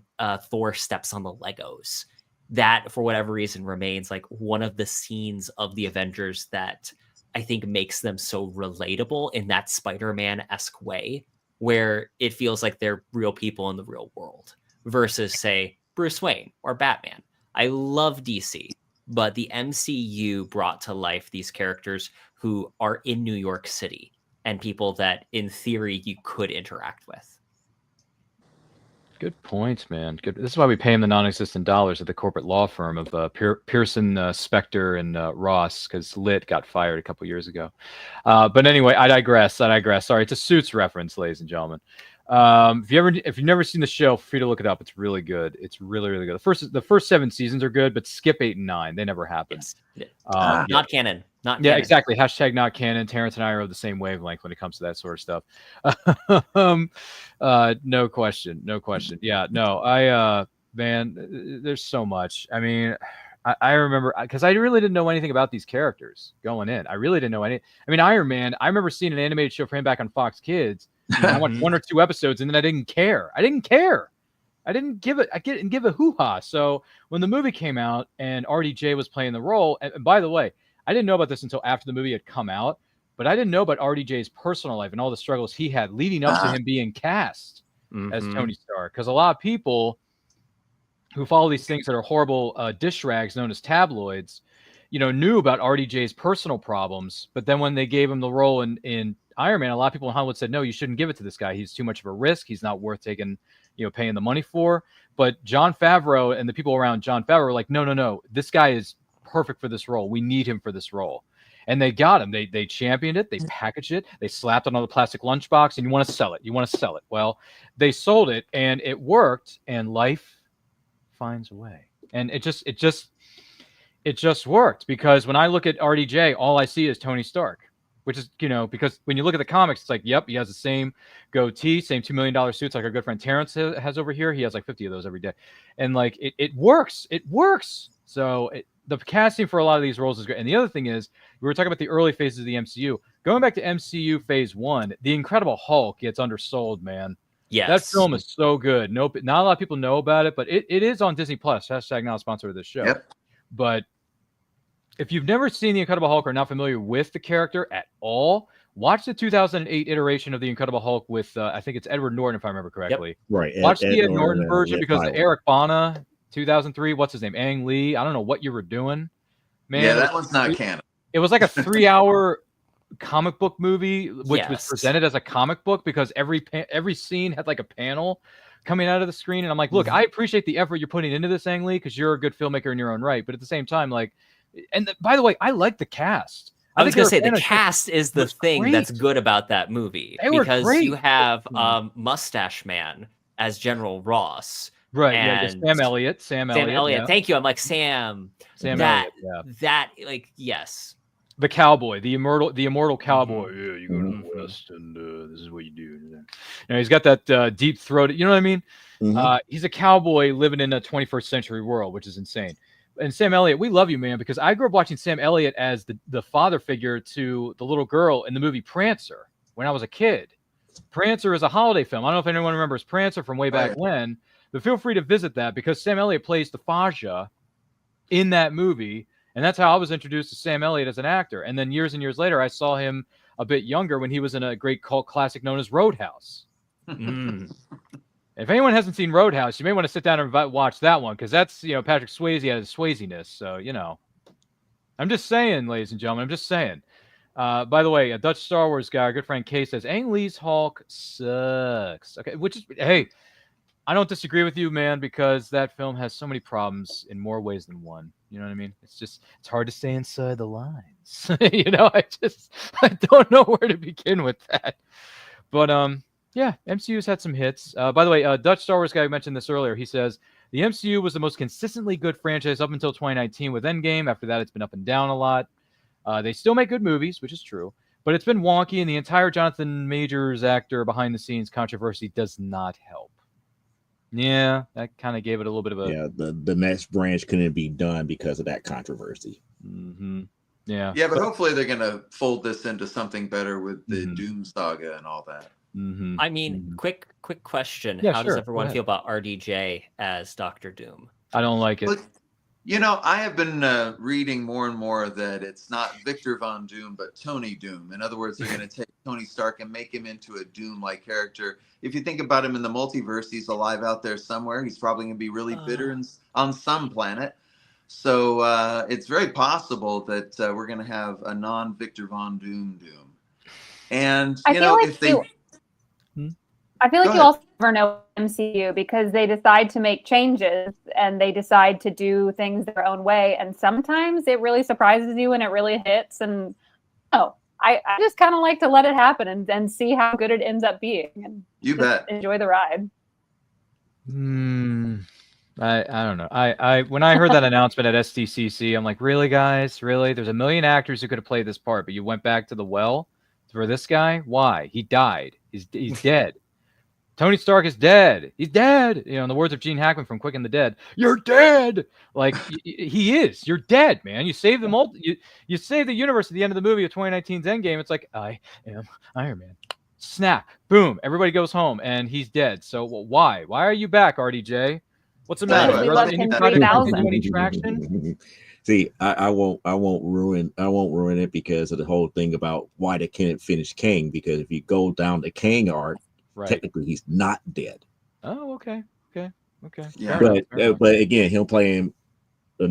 Thor steps on the Legos. That, for whatever reason, remains one of the scenes of the Avengers that I think makes them so relatable in that Spider-Man-esque way, where it feels like they're real people in the real world versus, say, Bruce Wayne or Batman. I love DC, but the MCU brought to life these characters who are in New York City and people that, in theory, you could interact with. Good points, man. Good. This is why we pay him the non-existent dollars at the corporate law firm of Pearson, Spector, and Ross, because Lit got fired a couple years ago. But anyway, I digress. Sorry, it's a Suits reference, ladies and gentlemen. If you've never seen the show, feel free to look it up. It's really good. It's really, really good. The first 7 seasons are good, but skip 8 and 9. They never happen. Yes. Not canon. Not yeah, canon. exactly. # not canon. Terrence and I are the same wavelength when it comes to that sort of stuff. No question. Yeah, no, man, there's so much. I mean, I remember because I really didn't know anything about these characters going in. I really didn't know any. I mean, Iron Man. I remember seeing an animated show for him back on Fox Kids. I watched 1 or 2 episodes and then I didn't care. I didn't give a hoo-ha. So when the movie came out and RDJ was playing the role, and by the way, I didn't know about this until after the movie had come out, but I didn't know about RDJ's personal life and all the struggles he had leading up to him being cast as Tony Stark. Because a lot of people who follow these things that are horrible dish rags known as tabloids, knew about RDJ's personal problems. But then when they gave him the role in Iron Man, a lot of people in Hollywood said, no, you shouldn't give it to this guy. He's too much of a risk. He's not worth taking, paying the money for. But Jon Favreau and the people around Jon Favreau were like, no, this guy is perfect for this role. We need him for this role. And they got him. They championed it. They packaged it. They slapped it on the plastic lunchbox. And you want to sell it. Well, they sold it, and it worked. And life finds a way. And it just worked, because when I look at RDJ, all I see is Tony Stark, which is, because when you look at the comics, it's like, yep, he has the same goatee, same $2 million suits like our good friend Terrence has over here. He has like 50 of those every day. And like, it works. It works. So the casting for a lot of these roles is great. And the other thing is, we were talking about the early phases of the MCU. Going back to MCU phase 1, The Incredible Hulk gets undersold, man. Yes. That film is so good. Not a lot of people know about it, but it is on Disney Plus. # not a sponsor of this show. Yep. But if you've never seen The Incredible Hulk or not familiar with the character at all, watch the 2008 iteration of The Incredible Hulk with, I think it's Edward Norton, if I remember correctly. Yep. Right. Watch the Ed Norton Norton, version, because the Tyler. Eric Bana 2003, what's his name? Ang Lee. I don't know what you were doing. Man, Yeah, that one's not canon. It was like a 3-hour comic book movie, which was presented as a comic book, because every scene had like a panel coming out of the screen. And I'm like, look, I appreciate the effort you're putting into this, Ang Lee, because you're a good filmmaker in your own right. But at the same time, like, by the way, I like the cast. I was going to say, the cast is the thing great. that's good about that movie, They were because great. you have Mustache Man as General Ross. Right. And Yeah, Sam Elliott. Yeah. Thank you. I'm like, Sam Elliott. Yeah. That, like, yes. The cowboy, the immortal cowboy. Yeah, you go to the West, and this is what you do. He's got that deep throated. You know what I mean? He's a cowboy living in a 21st century world, which is insane. And Sam Elliott, we love you, man, because I grew up watching Sam Elliott as the father figure to the little girl in the movie Prancer when I was a kid. Prancer is a holiday film. I don't know if anyone remembers Prancer from way back when, but feel free to visit that, because Sam Elliott plays the Faja in that movie. And that's how I was introduced to Sam Elliott as an actor. And then years and years later, I saw him a bit younger when he was in a great cult classic known as Roadhouse. If anyone hasn't seen Roadhouse, you may want to sit down and watch that one, because that's, Patrick Swayze has Swayze-ness. So, I'm just saying, ladies and gentlemen, I'm just saying. By the way, a Dutch Star Wars guy, our good friend Kay, says, Ang Lee's Hulk sucks. Okay, hey, I don't disagree with you, man, because that film has so many problems in more ways than one. You know what I mean? It's hard to stay inside the lines. I don't know where to begin with that. But, yeah, MCU's had some hits. By the way, Dutch Star Wars guy mentioned this earlier. He says, the MCU was the most consistently good franchise up until 2019 with Endgame. After that, it's been up and down a lot. They still make good movies, which is true. But it's been wonky, and the entire Jonathan Majors actor behind-the-scenes controversy does not help. Yeah, that kind of gave it a little bit of a... Yeah, the next branch couldn't be done because of that controversy. Yeah. Yeah, but hopefully they're going to fold this into something better with the Doom saga and all that. I mean, quick question. Yeah, How sure. does everyone feel about RDJ as Dr. Doom? I don't like it. Look, I have been reading more and more that it's not Victor Von Doom, but Tony Doom. In other words, they're going to take Tony Stark and make him into a Doom-like character. If you think about him in the multiverse, he's alive out there somewhere. He's probably going to be really bitter on some planet. So it's very possible that we're going to have a non-Victor Von Doom. And, I feel like you also never know MCU, because they decide to make changes and they decide to do things their own way. And sometimes it really surprises you and it really hits. And I just kind of like to let it happen and see how good it ends up being. And you bet. Enjoy the ride. I don't know. I when I heard that announcement at SDCC, I'm like, really, guys? Really? There's a million actors who could have played this part, but you went back to the well for this guy? Why? He died. He's dead. Tony Stark is dead. He's dead. In the words of Gene Hackman from Quick and the Dead, you're dead. Like, he is. You're dead, man. You save the you save the universe at the end of the movie of 2019's Endgame. It's like, I am Iron Man. Snap. Boom. Everybody goes home, and he's dead. So why? Why are you back, RDJ? What's the matter? We love him 3000. Any traction? See, I won't ruin it because of the whole thing about why they can't finish Kang. Because if you go down the Kang arc, Right. technically he's not dead. Oh, okay. Yeah. But again, him playing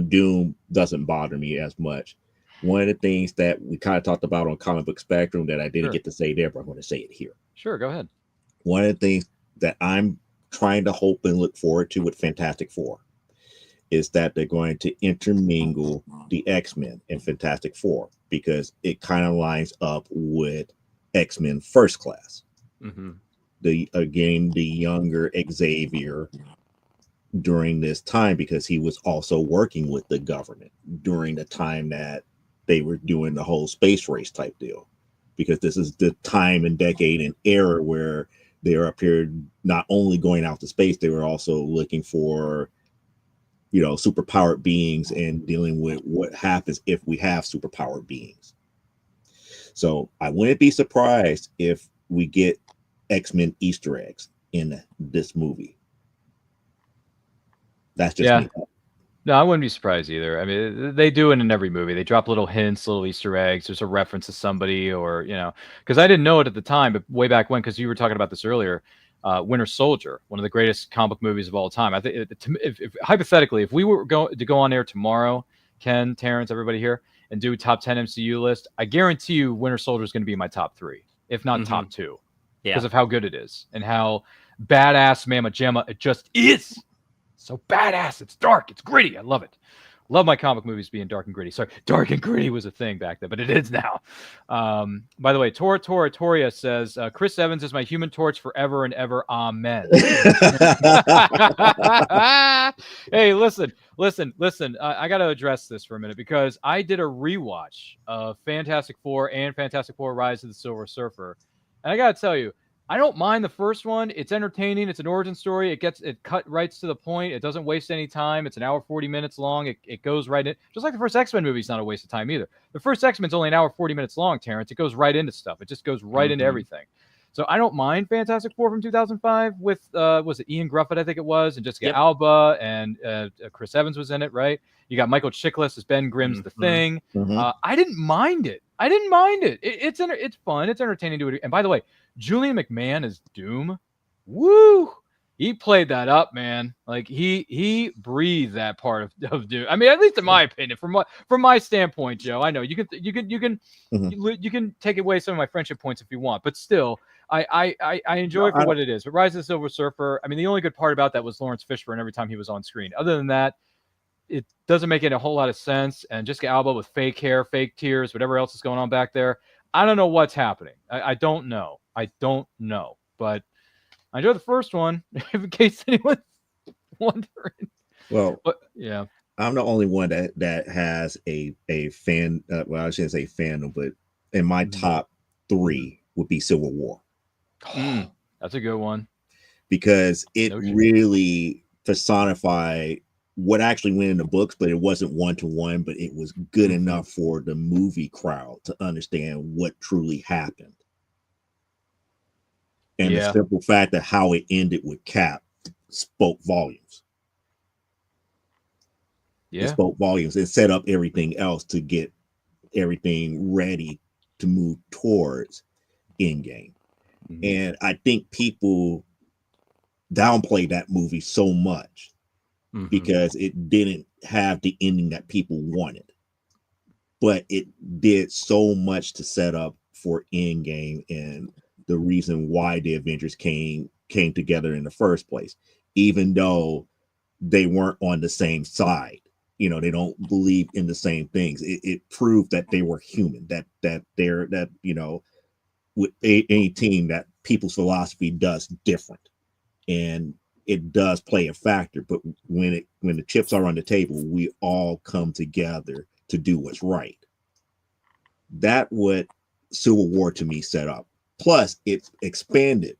Doom doesn't bother me as much. One of the things that we kind of talked about on Comic Book Spectrum that I didn't get to say there, but I'm going to say it here. Sure, go ahead. One of the things that I'm trying to hope and look forward to with Fantastic Four is that they're going to intermingle the X-Men in Fantastic Four because it kind of lines up with X-Men First Class. Mm-hmm. The younger Xavier during this time, because he was also working with the government during the time that they were doing the whole space race type deal, because this is the time and decade and era where they're up here not only going out to space, they were also looking for, you know, superpowered beings and dealing with what happens if we have superpowered beings. So I wouldn't be surprised if we get X-Men Easter eggs in this movie. That's just me. No, I wouldn't be surprised either. I mean, they do it in every movie. They drop little hints, little Easter eggs. There's a reference to somebody, or, you know, because I didn't know it at the time, but way back when, because you were talking about this earlier, Winter Soldier, one of the greatest comic book movies of all time. I think, if hypothetically, if we were going to go on air tomorrow, Ken, Terrence, everybody here, and do top 10 MCU list, I guarantee you Winter Soldier is going to be in my top 3, if not top 2, because of how good it is and how badass Mama Jamma it just is. So badass. It's dark. It's gritty. I love it. Love my comic movies being dark and gritty. Sorry, dark and gritty was a thing back then, but it is now. By the way, Toria says, Chris Evans is my Human Torch forever and ever. Amen. Hey, listen. I got to address this for a minute because I did a rewatch of Fantastic Four and Fantastic Four Rise of the Silver Surfer. And I got to tell you, I don't mind the first one. It's entertaining. It's an origin story. It cut right to the point. It doesn't waste any time. It's an hour 40 minutes long. It goes right in. Just like the first X-Men movie is not a waste of time either. The first X-Men's only an hour 40 minutes long, Terrence. It goes right into stuff. It just goes right into everything. So I don't mind Fantastic Four from 2005 with was it Ian Gruffett, I think it was, and Jessica Alba, and Chris Evans was in it, right? You got Michael Chiklis as Ben Grimm's The Thing. I didn't mind it. It's fun. It's entertaining to it. And by the way, Julian McMahon as Doom. Woo! He played that up, man. Like he breathed that part of Doom. I mean, at least in my opinion, from my standpoint, Joe. I know you can take away some of my friendship points if you want, but still, I enjoy it for what it is. But Rise of the Silver Surfer, I mean, the only good part about that was Lawrence Fishburne every time he was on screen. Other than that, it doesn't make it a whole lot of sense. And Jessica Alba with fake hair, fake tears, whatever else is going on back there. I don't know what's happening. I don't know. But I enjoyed the first one, in case anyone's wondering. Well, yeah, I'm the only one that has a fan. Well, I shouldn't say fandom, but in my top 3 would be Civil War. That's a good one because it really personified what actually went in the books, but it wasn't 1-to-1, but it was good enough for the movie crowd to understand what truly happened. And the simple fact that how it ended with Cap spoke volumes. It spoke volumes and set up everything else to get everything ready to move towards Endgame. And I think people downplay that movie so much because it didn't have the ending that people wanted. But it did so much to set up for Endgame and the reason why the Avengers came together in the first place, even though they weren't on the same side. You know, they don't believe in the same things. It proved that they were human, that you know, with any team, that people's philosophy does different, and it does play a factor. But when the chips are on the table, we all come together to do what's right. That what Civil War to me set up. Plus, it expanded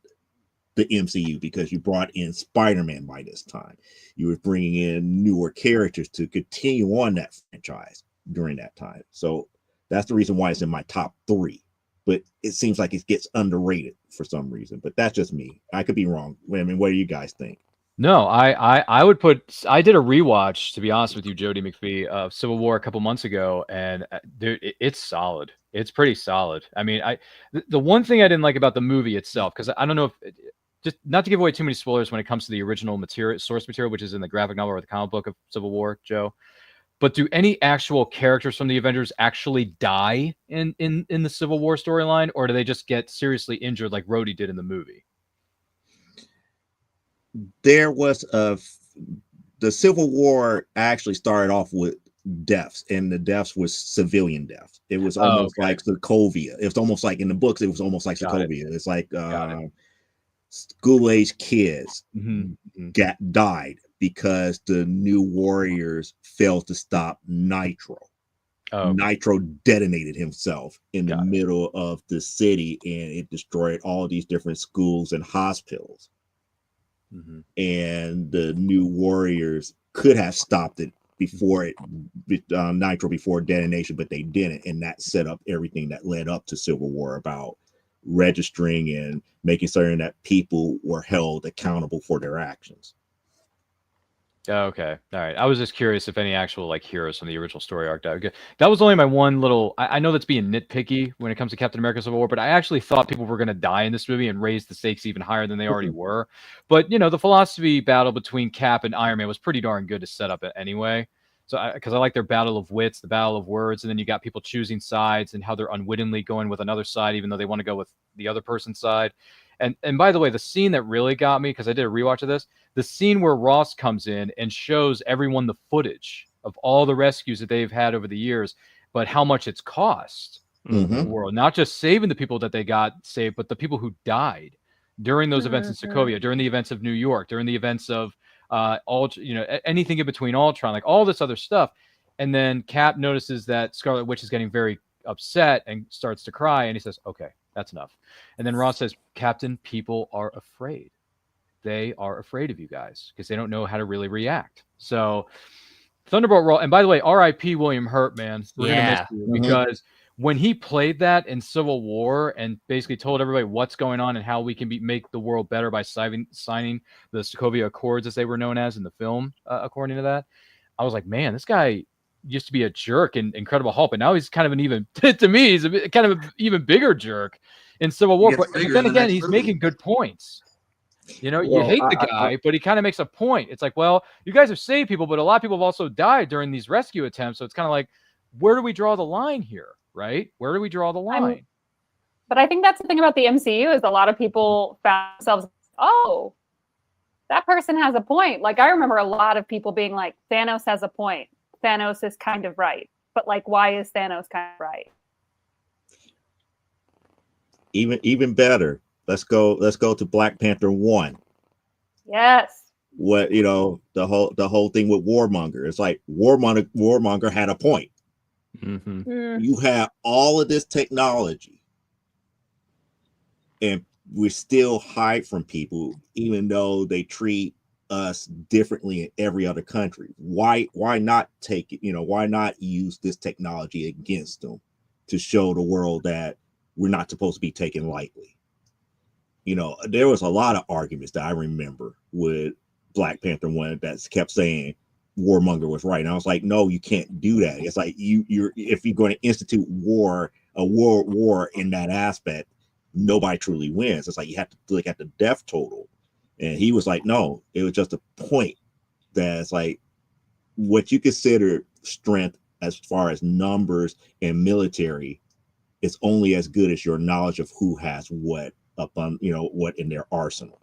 the MCU because you brought in Spider-Man by this time. You were bringing in newer characters to continue on that franchise during that time. So that's the reason why it's in my top 3. But it seems like it gets underrated for some reason. But that's just me. I could be wrong. I mean, what do you guys think? No, I would put. I did a rewatch, to be honest with you, Jody McPhee, of Civil War a couple months ago, and dude, it's solid. It's pretty solid. I mean, the one thing I didn't like about the movie itself, because I don't know if just not to give away too many spoilers when it comes to the original material, source material, which is in the graphic novel or the comic book of Civil War, Joe. But do any actual characters from the Avengers actually die in the Civil War storyline, or do they just get seriously injured like Rhodey did in the movie? There was the Civil War actually started off with deaths, and the deaths was civilian deaths. It was almost like Sokovia. It was almost like in the books. It was almost like Sokovia. It's like school age kids died because the New Warriors failed to stop Nitro. Nitro detonated himself in the middle of the city, and it destroyed all these different schools and hospitals. And the New Warriors could have stopped it before Nitro, before detonation, but they didn't, and that set up everything that led up to Civil War about registering and making certain that people were held accountable for their actions. Okay. All right. I was just curious if any actual like heroes from the original story arc died. That was only my one little. I know that's being nitpicky when it comes to Captain America: Civil War, but I actually thought people were going to die in this movie and raise the stakes even higher than they already were. But the philosophy battle between Cap and Iron Man was pretty darn good to set up it anyway. So because I like their battle of wits, the battle of words, and then you got people choosing sides and how they're unwittingly going with another side, even though they want to go with the other person's side. And by the way, the scene that really got me, because I did a rewatch of this, the scene where Ross comes in and shows everyone the footage of all the rescues that they've had over the years, but how much it's cost the world, not just saving the people that they got saved, but the people who died during those events in Sokovia, during the events of New York, during the events of anything in between Ultron, like all this other stuff. And then Cap notices that Scarlet Witch is getting very upset and starts to cry, and he says, "Okay, that's enough." And then Ross says, "Captain, people are afraid. They are afraid of you guys because they don't know how to really react." So Thunderbolt roll. And by the way, R.I.P. William Hurt, man. We're gonna miss you because when he played that in Civil War and basically told everybody what's going on and how we can make the world better by signing the Sokovia Accords, as they were known as in the film, according to that, I was like, man, this guy used to be a jerk in Incredible Hulk, but now he's kind of an even to me, he's kind of an even bigger jerk in Civil War. But then again, he's making good points. You hate the guy, but he kind of makes a point. It's like, well, you guys have saved people, but a lot of people have also died during these rescue attempts. So it's kind of like, where do we draw the line here, right? Where do we draw the line? But I think that's the thing about the MCU is a lot of people found themselves, oh, that person has a point. Like, I remember a lot of people being like, Thanos has a point. Thanos is kind of right. But like, why is Thanos kind of right? Even better. Let's go to Black Panther 1. Yes. What the whole thing with Warmonger. It's like Warmonger had a point. You have all of this technology, and we still hide from people, even though they treat us differently in every other country. Why not take it? Why not use this technology against them to show the world that we're not supposed to be taken lightly? There was a lot of arguments that I remember with Black Panther 1 that kept saying Warmonger was right. And I was like, no, you can't do that. It's like if you're going to institute a world war in that aspect, nobody truly wins. It's like you have to look at the death total. And he was like, no, it was just a point that's like what you consider strength as far as numbers and military is only as good as your knowledge of who has what up on what in their arsenal.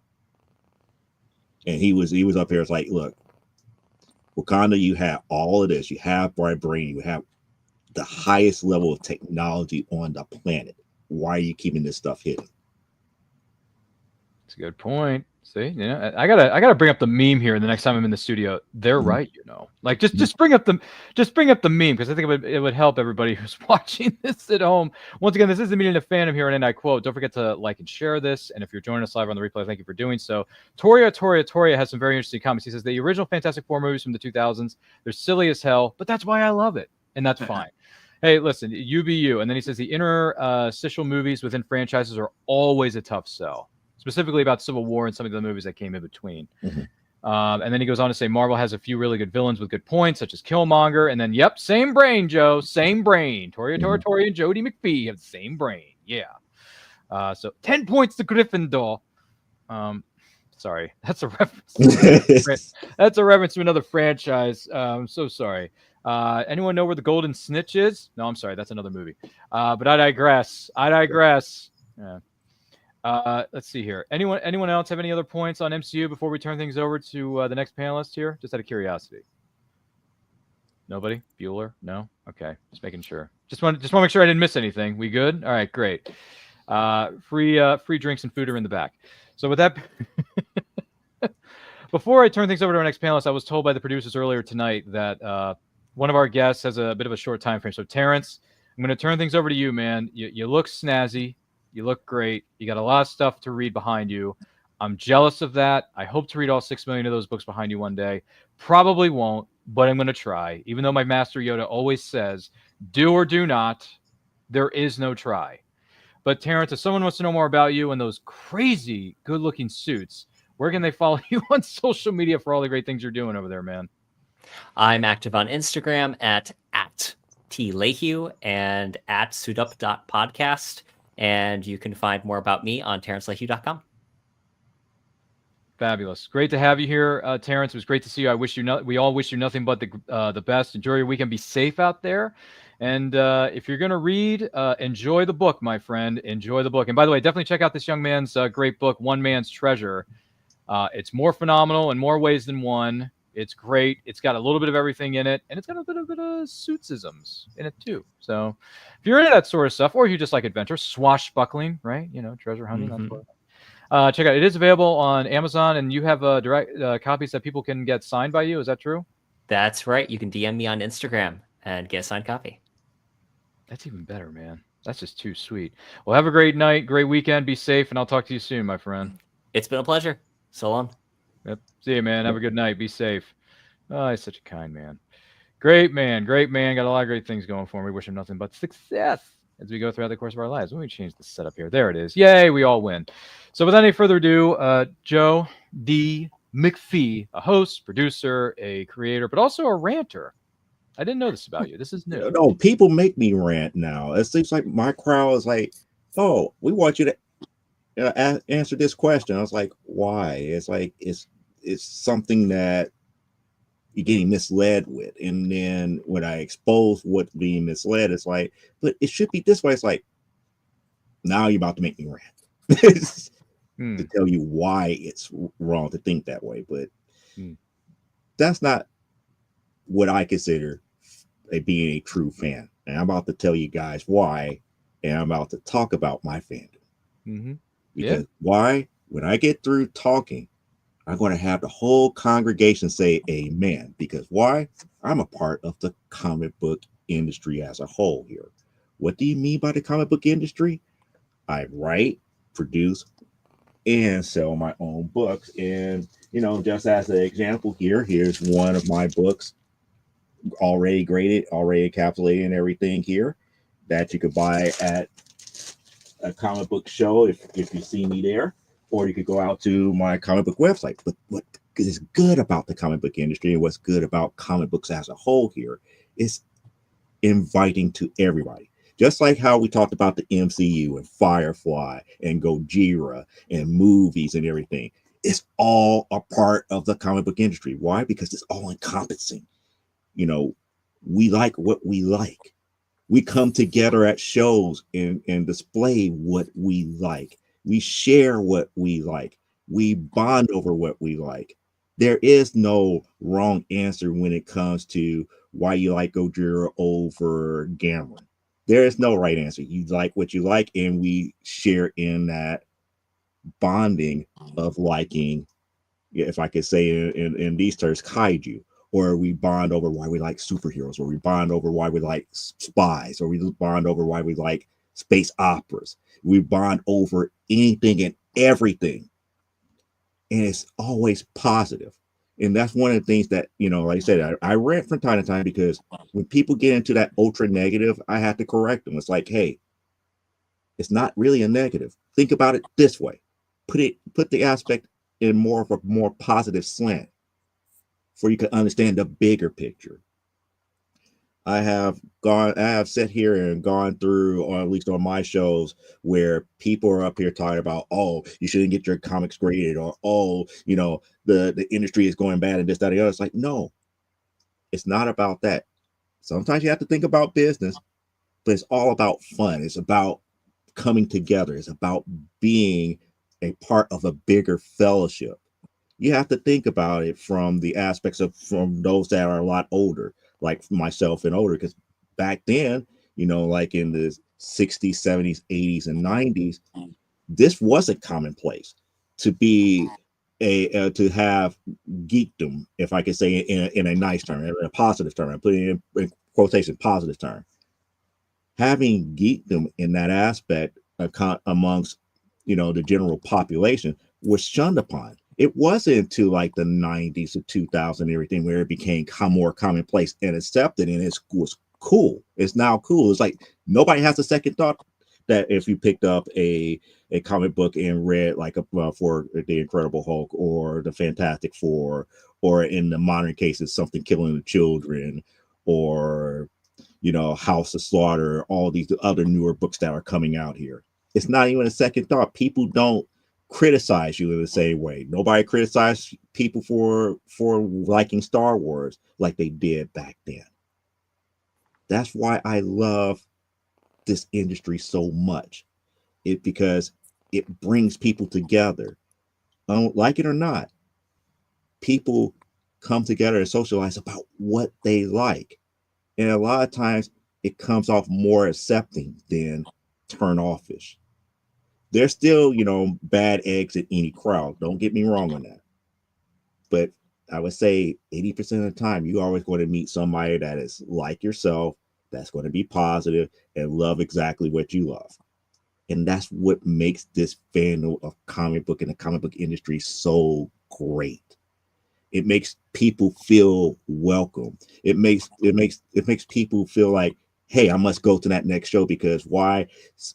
And he was up here. It's like, look, Wakanda, you have all of this. You have vibranium. You have the highest level of technology on the planet. Why are you keeping this stuff hidden? That's a good point. See, I gotta bring up the meme here the next time I'm in the studio. They're right, like just bring up the meme, because I think it would help everybody who's watching this at home. Once again, this is the Meaning of Fandom here, and I quote, don't forget to like and share this. And if you're joining us live on the replay, thank you for doing so. Toria has some very interesting comments. He says the original Fantastic Four movies from the 2000s, they're silly as hell, but that's why I love it, and that's fine. Hey, listen, you be you. And then he says the interstitial movies within franchises are always a tough sell, specifically about Civil War and some of the movies that came in between. And then he goes on to say Marvel has a few really good villains with good points, such as Killmonger. And then, yep, same brain, Joe, same brain. Toria and Jodie McPhee have the same brain. Yeah. So 10 points to Gryffindor. Sorry, that's a reference. That's a reference to another franchise. I'm so sorry. Anyone know where the Golden Snitch is? No, I'm sorry, that's another movie. But I digress. Yeah. Let's see here. Anyone else have any other points on MCU before we turn things over to the next panelist here? Just out of curiosity. Nobody? Bueller? No? Okay. Just making sure. Just want to make sure I didn't miss anything. We good? All right, great. Free drinks and food are in the back. So with that, before I turn things over to our next panelist, I was told by the producers earlier tonight that one of our guests has a bit of a short time frame. So Terrence, I'm going to turn things over to you, man. You look snazzy. You look great. You got a lot of stuff to read behind you. I'm jealous of that. I hope to read all 6 million of those books behind you one day. Probably won't, but I'm going to try. Even though my master Yoda always says, do or do not, there is no try. But Terrence, if someone wants to know more about you and those crazy good-looking suits, where can they follow you on social media for all the great things you're doing over there, man? I'm active on Instagram at @TLahue and at suitup.podcast. And you can find more about me on terrencelahue.com. Fabulous. Great to have you here, Terrence. It was great to see you. We all wish you nothing but the best. Enjoy your weekend. Be safe out there. And if you're going to read, enjoy the book, my friend. Enjoy the book. And by the way, definitely check out this young man's great book, One Man's Treasure. It's more phenomenal in more ways than one. It's great. It's got a little bit of everything in it, and it's got a bit of suitsisms in it too. So if you're into that sort of stuff, or you just like adventure, swashbuckling, right? Treasure hunting. That's check out. It is available on Amazon, and you have direct copies that people can get signed by you. Is that true? That's right. You can DM me on Instagram and get a signed copy. That's even better, man. That's just too sweet. Well, have a great night, great weekend. Be safe, and I'll talk to you soon, my friend. It's been a pleasure. So long. Yep. See you, man. Have a good night. Be safe. Oh, he's such a kind man. Great man. Great man. Got a lot of great things going for him. We wish him nothing but success as we go throughout the course of our lives. Let me change the setup here. There it is. Yay, we all win. So without any further ado, Joe D. McPhee, a host, producer, a creator, but also a ranter. I didn't know this about you. This is new. No, people make me rant now. It seems like my crowd is like, oh, we want you to answer this question. I was like, why? It's like it's something that you're getting misled with, and then when I expose what's being misled, it's like, but it should be this way. It's like, now you're about to make me rant to tell you why it's wrong to think that way. But that's not what I consider being a true fan, and I'm about to tell you guys why, and I'm about to talk about my fandom. Because why? When I get through talking, I'm going to have the whole congregation say amen. Because why? I'm a part of the comic book industry as a whole here. What do you mean by the comic book industry? I write, produce, and sell my own books. And, just as an example here's one of my books already graded, already encapsulated and everything here that you could buy at a comic book show if you see me there, or you could go out to my comic book website. But what is good about the comic book industry and what's good about comic books as a whole here is inviting to everybody. Just like how we talked about the MCU and Firefly and Gojira and movies and everything. It's all a part of the comic book industry. Why? Because it's all encompassing. We like what we like. We come together at shows and display what we like. We share what we like. We bond over what we like. There is no wrong answer when it comes to why you like Gojira over Gamera. There is no right answer. You like what you like, and we share in that bonding of liking, if I could say in these terms, kaiju. Or we bond over why we like superheroes, or we bond over why we like spies, or we bond over why we like space operas. We bond over anything and everything. And it's always positive. And that's one of the things that, like I said, I rant from time to time, because when people get into that ultra negative, I have to correct them. It's like, hey, it's not really a negative. Think about it this way. Put the aspect in more of a more positive slant. for you to understand the bigger picture. I have sat here and gone through, or at least on my shows, where people are up here talking about, oh, you shouldn't get your comics graded, or oh, the industry is going bad and this, that, and the other. It's like, no, it's not about that. Sometimes you have to think about business, but it's all about fun. It's about coming together. It's about being a part of a bigger fellowship. You have to think about it from the aspects of from those that are a lot older, like myself and older, because back then, like in the 60s, 70s, 80s, and 90s, this wasn't commonplace to be to have geekdom, if I could say it in a nice term, in a positive term. I'm putting it in quotation, positive term. Having geekdom in that aspect amongst the general population was shunned upon. It wasn't until like the 90s to 2000 and everything where it became more commonplace and accepted, and it was cool. It's now cool. It's like nobody has a second thought that if you picked up a comic book and read like for the Incredible Hulk or the Fantastic Four, or in the modern cases something killing the children, or House of Slaughter, all these other newer books that are coming out here. It's not even a second thought. People don't criticize you in the same way. Nobody criticized people for liking Star Wars like they did back then. That's why I love this industry so much. Because it brings people together. Like it or not, people come together and socialize about what they like. And a lot of times it comes off more accepting than turn offish. There's still, bad eggs in any crowd. Don't get me wrong on that. But I would say 80% of the time, you're always going to meet somebody that is like yourself, that's going to be positive and love exactly what you love. And that's what makes this fandom of comic book and the comic book industry so great. It makes people feel welcome. It makes people feel like, hey, I must go to that next show because why?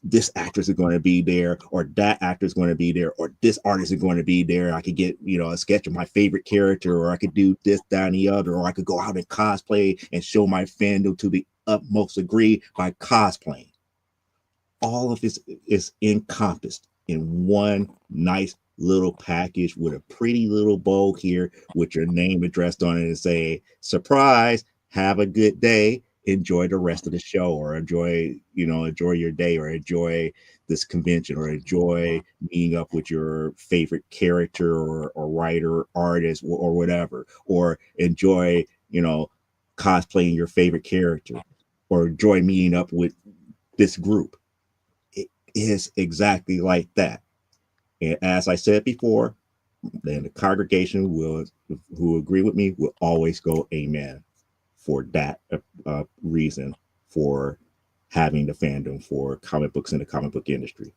This actress is going to be there, or that actor is going to be there, or this artist is going to be there. I could get, a sketch of my favorite character, or I could do this, that, and the other, or I could go out and cosplay and show my fandom to the utmost degree by cosplaying. All of this is encompassed in one nice little package with a pretty little bow here with your name addressed on it and say, surprise, have a good day, enjoy the rest of the show, or enjoy your day, or enjoy this convention, or enjoy meeting up with your favorite character or writer, artist, or whatever, or enjoy, cosplaying your favorite character, or enjoy meeting up with this group. It is exactly like that. And as I said before, then the congregation who agree with me will always go amen for that reason for having the fandom for comic books in the comic book industry.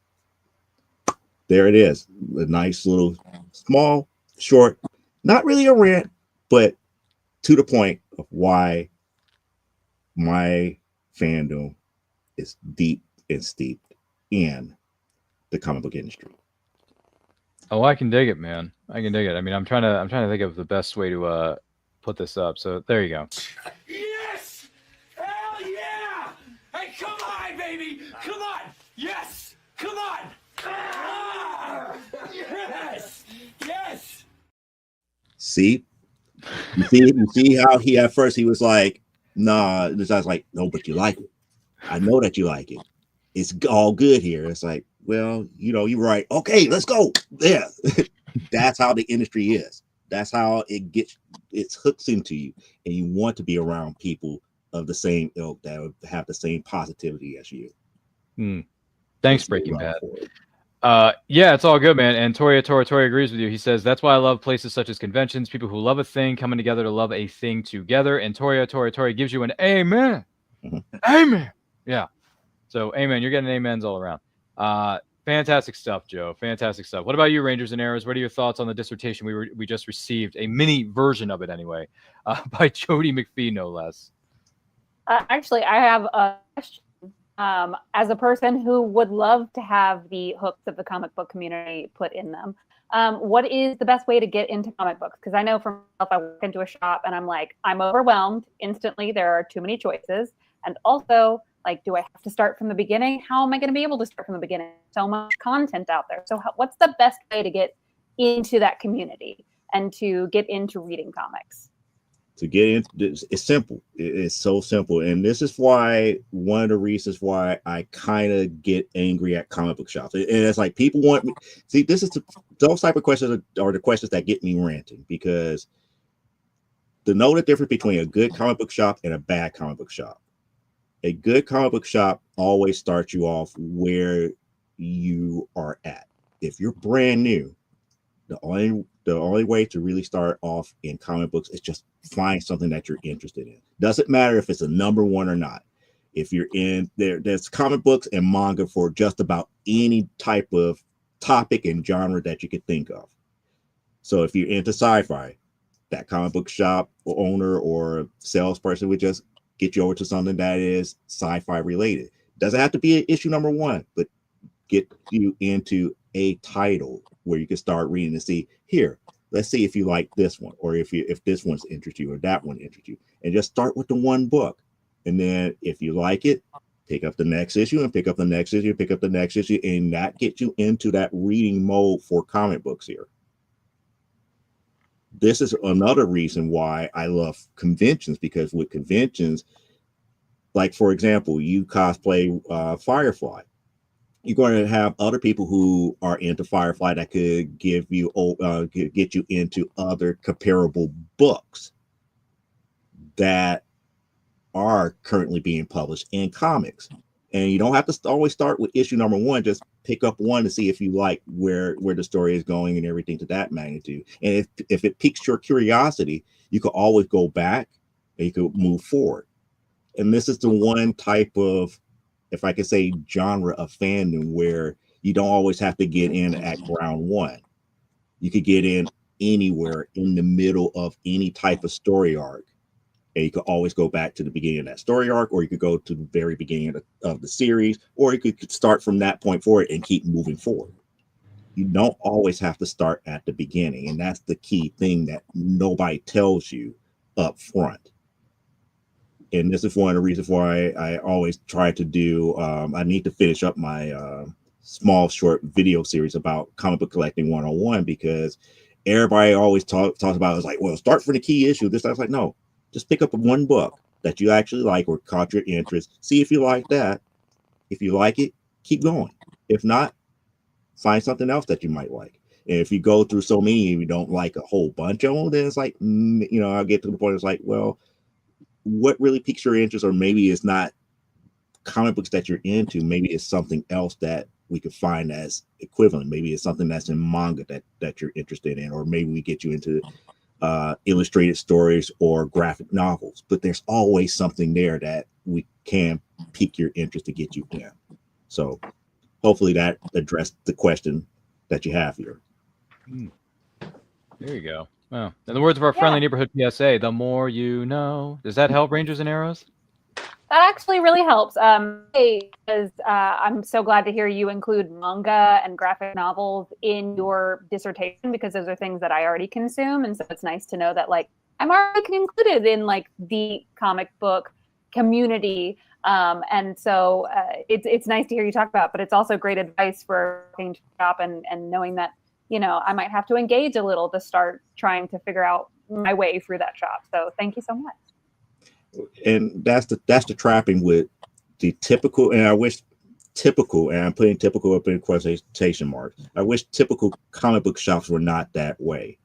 There it is. A nice little, small, short, not really a rant, but to the point of why my fandom is deep and steeped in the comic book industry. Oh, I can dig it, man. I can dig it. I mean, I'm trying to think of the best way to put this up. So there you go. Yes! Hell yeah! Hey, come on, baby! Come on! Yes! Come on! Ah! Yes! Yes! See? You see how he at first he was like, nah, this guy's like, no, but you like it. I know that you like it. It's all good here. It's like, well, you're right. Okay, let's go. Yeah. That's how the industry is. That's how it hooks into you, and you want to be around people of the same ilk that have the same positivity as you. Thanks, Breaking Bad. Yeah, it's all good, man. And Tori agrees with you. He says, that's why I love places such as conventions, people who love a thing coming together to love a thing together. And Tori gives you an amen. Amen. Yeah. So amen. You're getting amens all around. Fantastic stuff, Joe. Fantastic stuff. What about you, Rangers and Arrows? What are your thoughts on the dissertation we just received? A mini version of it, anyway, by Jody McPhee, no less. Actually, I have a question. as a person who would love to have the hooks of the comic book community put in them, what is the best way to get into comic books? Because I know for myself, I walk into a shop and I'm like, I'm overwhelmed instantly. There are too many choices. And also, like, do I have to start from the beginning? How am I going to be able to start from the beginning? So much content out there. So what's the best way to get into that community and to get into reading comics? To get into this, it's simple. It's so simple. And this is why one of the reasons why I kind of get angry at comic book shops. And it's like people want me. See, this is those type of questions are the questions that get me ranting, because to know the difference between a good comic book shop and a bad comic book shop. A good comic book shop always starts you off where you are at. If you're brand new, the only way to really start off in comic books is just find something that you're interested in. Doesn't matter if it's a number one or not. If you're in there's comic books and manga for just about any type of topic and genre that you could think of. So if you're into sci-fi, that comic book shop owner or salesperson would just get you over to something that is sci-fi related. Doesn't have to be an issue number one, but get you into a title where you can start reading and see, here, let's see if you like this one, or if this one's interests you or that one interests you, and just start with the one book. And then if you like it, pick up the next issue and pick up the next issue, pick up the next issue, and that gets you into that reading mode for comic books here. This is another reason why I love conventions, because with conventions, like for example, you cosplay Firefly, you're going to have other people who are into Firefly that could give you get you into other comparable books that are currently being published in comics. And you don't have to always start with issue number one. Just pick up one to see if you like where the story is going and everything to that magnitude. And if it piques your curiosity, you could always go back and you could move forward. And this is the one type of, if I could say, genre of fandom where you don't always have to get in at ground one. You could get in anywhere in the middle of any type of story arc. And you could always go back to the beginning of that story arc, or you could go to the very beginning of the series, or you could start from that point forward and keep moving forward. You don't always have to start at the beginning. And that's the key thing that nobody tells you up front. And this is one of the reasons why I always try to do, I need to finish up my small short video series about comic book collecting 101, because everybody always talks about it. It's like, well, start from the key issue. This, I was like, no, just pick up one book that you actually like or caught your interest. See if you like that. If you like it, keep going. If not, find something else that you might like. And if you go through so many and you don't like a whole bunch of them, then it's like, I'll get to the point. It's like, well, what really piques your interest? Or maybe it's not comic books that you're into. Maybe it's something else that we could find as equivalent. Maybe it's something that's in manga that you're interested in, or maybe we get you into illustrated stories or graphic novels. But there's always something there that we can pique your interest to get you in. So hopefully that addressed the question that you have here. There you go. Well, in the words of our friendly neighborhood PSA, the more you know. Does that help, Rangers and Arrows? That actually really helps. Because I'm so glad to hear you include manga and graphic novels in your dissertation, because those are things that I already consume. And so it's nice to know that, like, I'm already included in, like, the comic book community. And so it's nice to hear you talk about, but it's also great advice for working to shop and knowing that, I might have to engage a little to start trying to figure out my way through that shop. So thank you so much. And that's the trapping with the typical, and I wish typical, and I'm putting typical up in quotation marks. I wish typical comic book shops were not that way.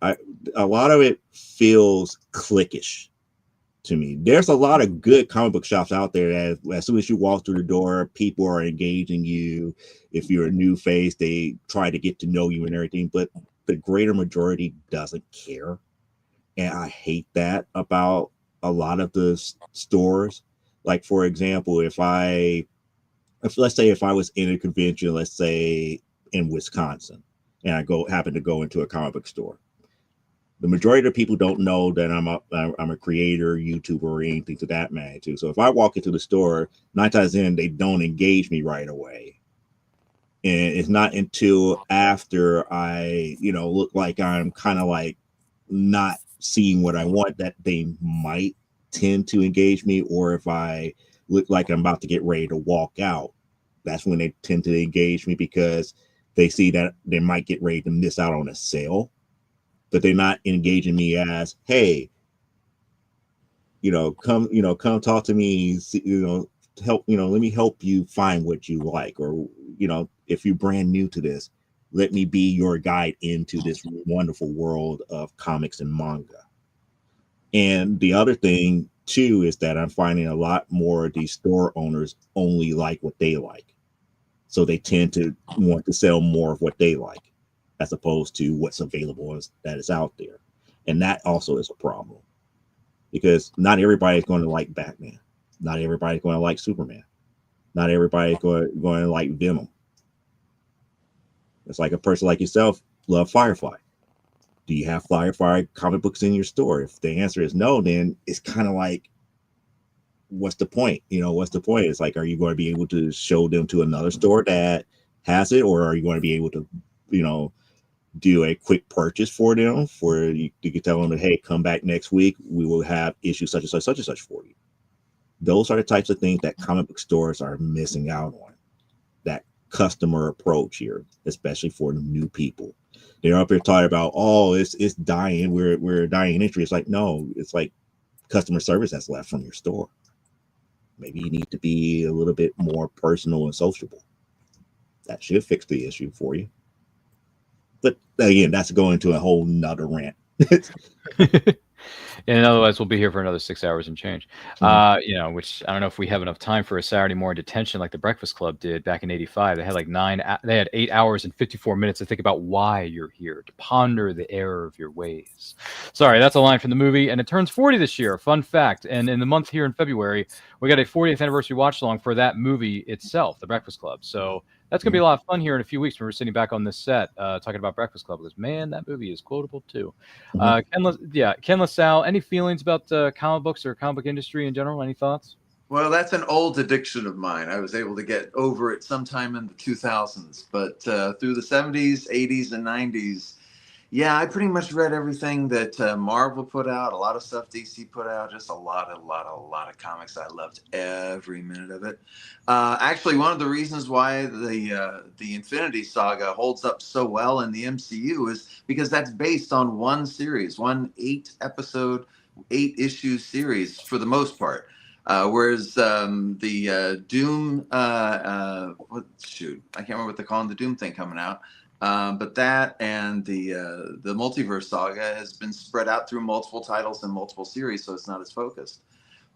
A lot of it feels cliquish to me. There's a lot of good comic book shops out there that as soon as you walk through the door, people are engaging you. If you're a new face, they try to get to know you and everything, but the greater majority doesn't care. And I hate that about a lot of the stores. Like, for example, if let's say if I was in a convention, let's say in Wisconsin, and I happen to go into a comic book store, The majority of the people don't know that I'm a creator, YouTuber, or anything to that magnitude. So if I walk into the store, 9 times in, they don't engage me right away. And it's not until after I, look like I'm kind of like not seeing what I want that they might tend to engage me. Or if I look like I'm about to get ready to walk out, that's when they tend to engage me, because they see that they might get ready to miss out on a sale. But they're not engaging me as, hey, come talk to me, help, let me help you find what you like. Or, if you're brand new to this, let me be your guide into this wonderful world of comics and manga. And the other thing too is that I'm finding a lot more of these store owners only like what they like. So they tend to want to sell more of what they like, as opposed to what's available that is out there. And that also is a problem, because not everybody's going to like Batman. Not everybody's going to like Superman. Not everybody's going to like Venom. It's like a person like yourself love Firefly. Do you have Firefly comic books in your store? If the answer is no, then it's kind of like, what's the point? What's the point? It's like, are you going to be able to show them to another store that has it? Or are you going to be able to, do a quick purchase for them, you can tell them that, hey, come back next week, we will have issue such and such for you. Those are the types of things that comic book stores are missing out on. That customer approach here, especially for new people. They're up here talking about, oh, it's dying, we're a dying industry. It's like, no, it's like customer service that's left from your store. Maybe you need to be a little bit more personal and sociable. That should fix the issue for you. But again, that's going to a whole nother rant. And otherwise, we'll be here for another 6 hours and change. Which I don't know if we have enough time for a Saturday morning detention like the Breakfast Club did back in '85. They had 8 hours and 54 minutes to think about why you're here, to ponder the error of your ways. Sorry, that's a line from the movie, and it turns 40 this year. Fun fact. And in the month here in February, we got a 40th anniversary watch along for that movie itself, the Breakfast Club. So that's going to be a lot of fun here in a few weeks when we're sitting back on this set talking about Breakfast Club, because, man, that movie is quotable too. Ken LaSalle, any feelings about comic books or comic book industry in general? Any thoughts? Well, that's an old addiction of mine. I was able to get over it sometime in the 2000s, but through the 70s, 80s, and 90s, yeah, I pretty much read everything that Marvel put out, a lot of stuff DC put out, just a lot of comics. I loved every minute of it. Actually, one of the reasons why the Infinity Saga holds up so well in the MCU is because that's based on one series, one 8-episode, 8-issue series for the most part. Whereas the Doom, I can't remember what they're calling the Doom thing coming out. But that and the Multiverse Saga has been spread out through multiple titles and multiple series, so it's not as focused.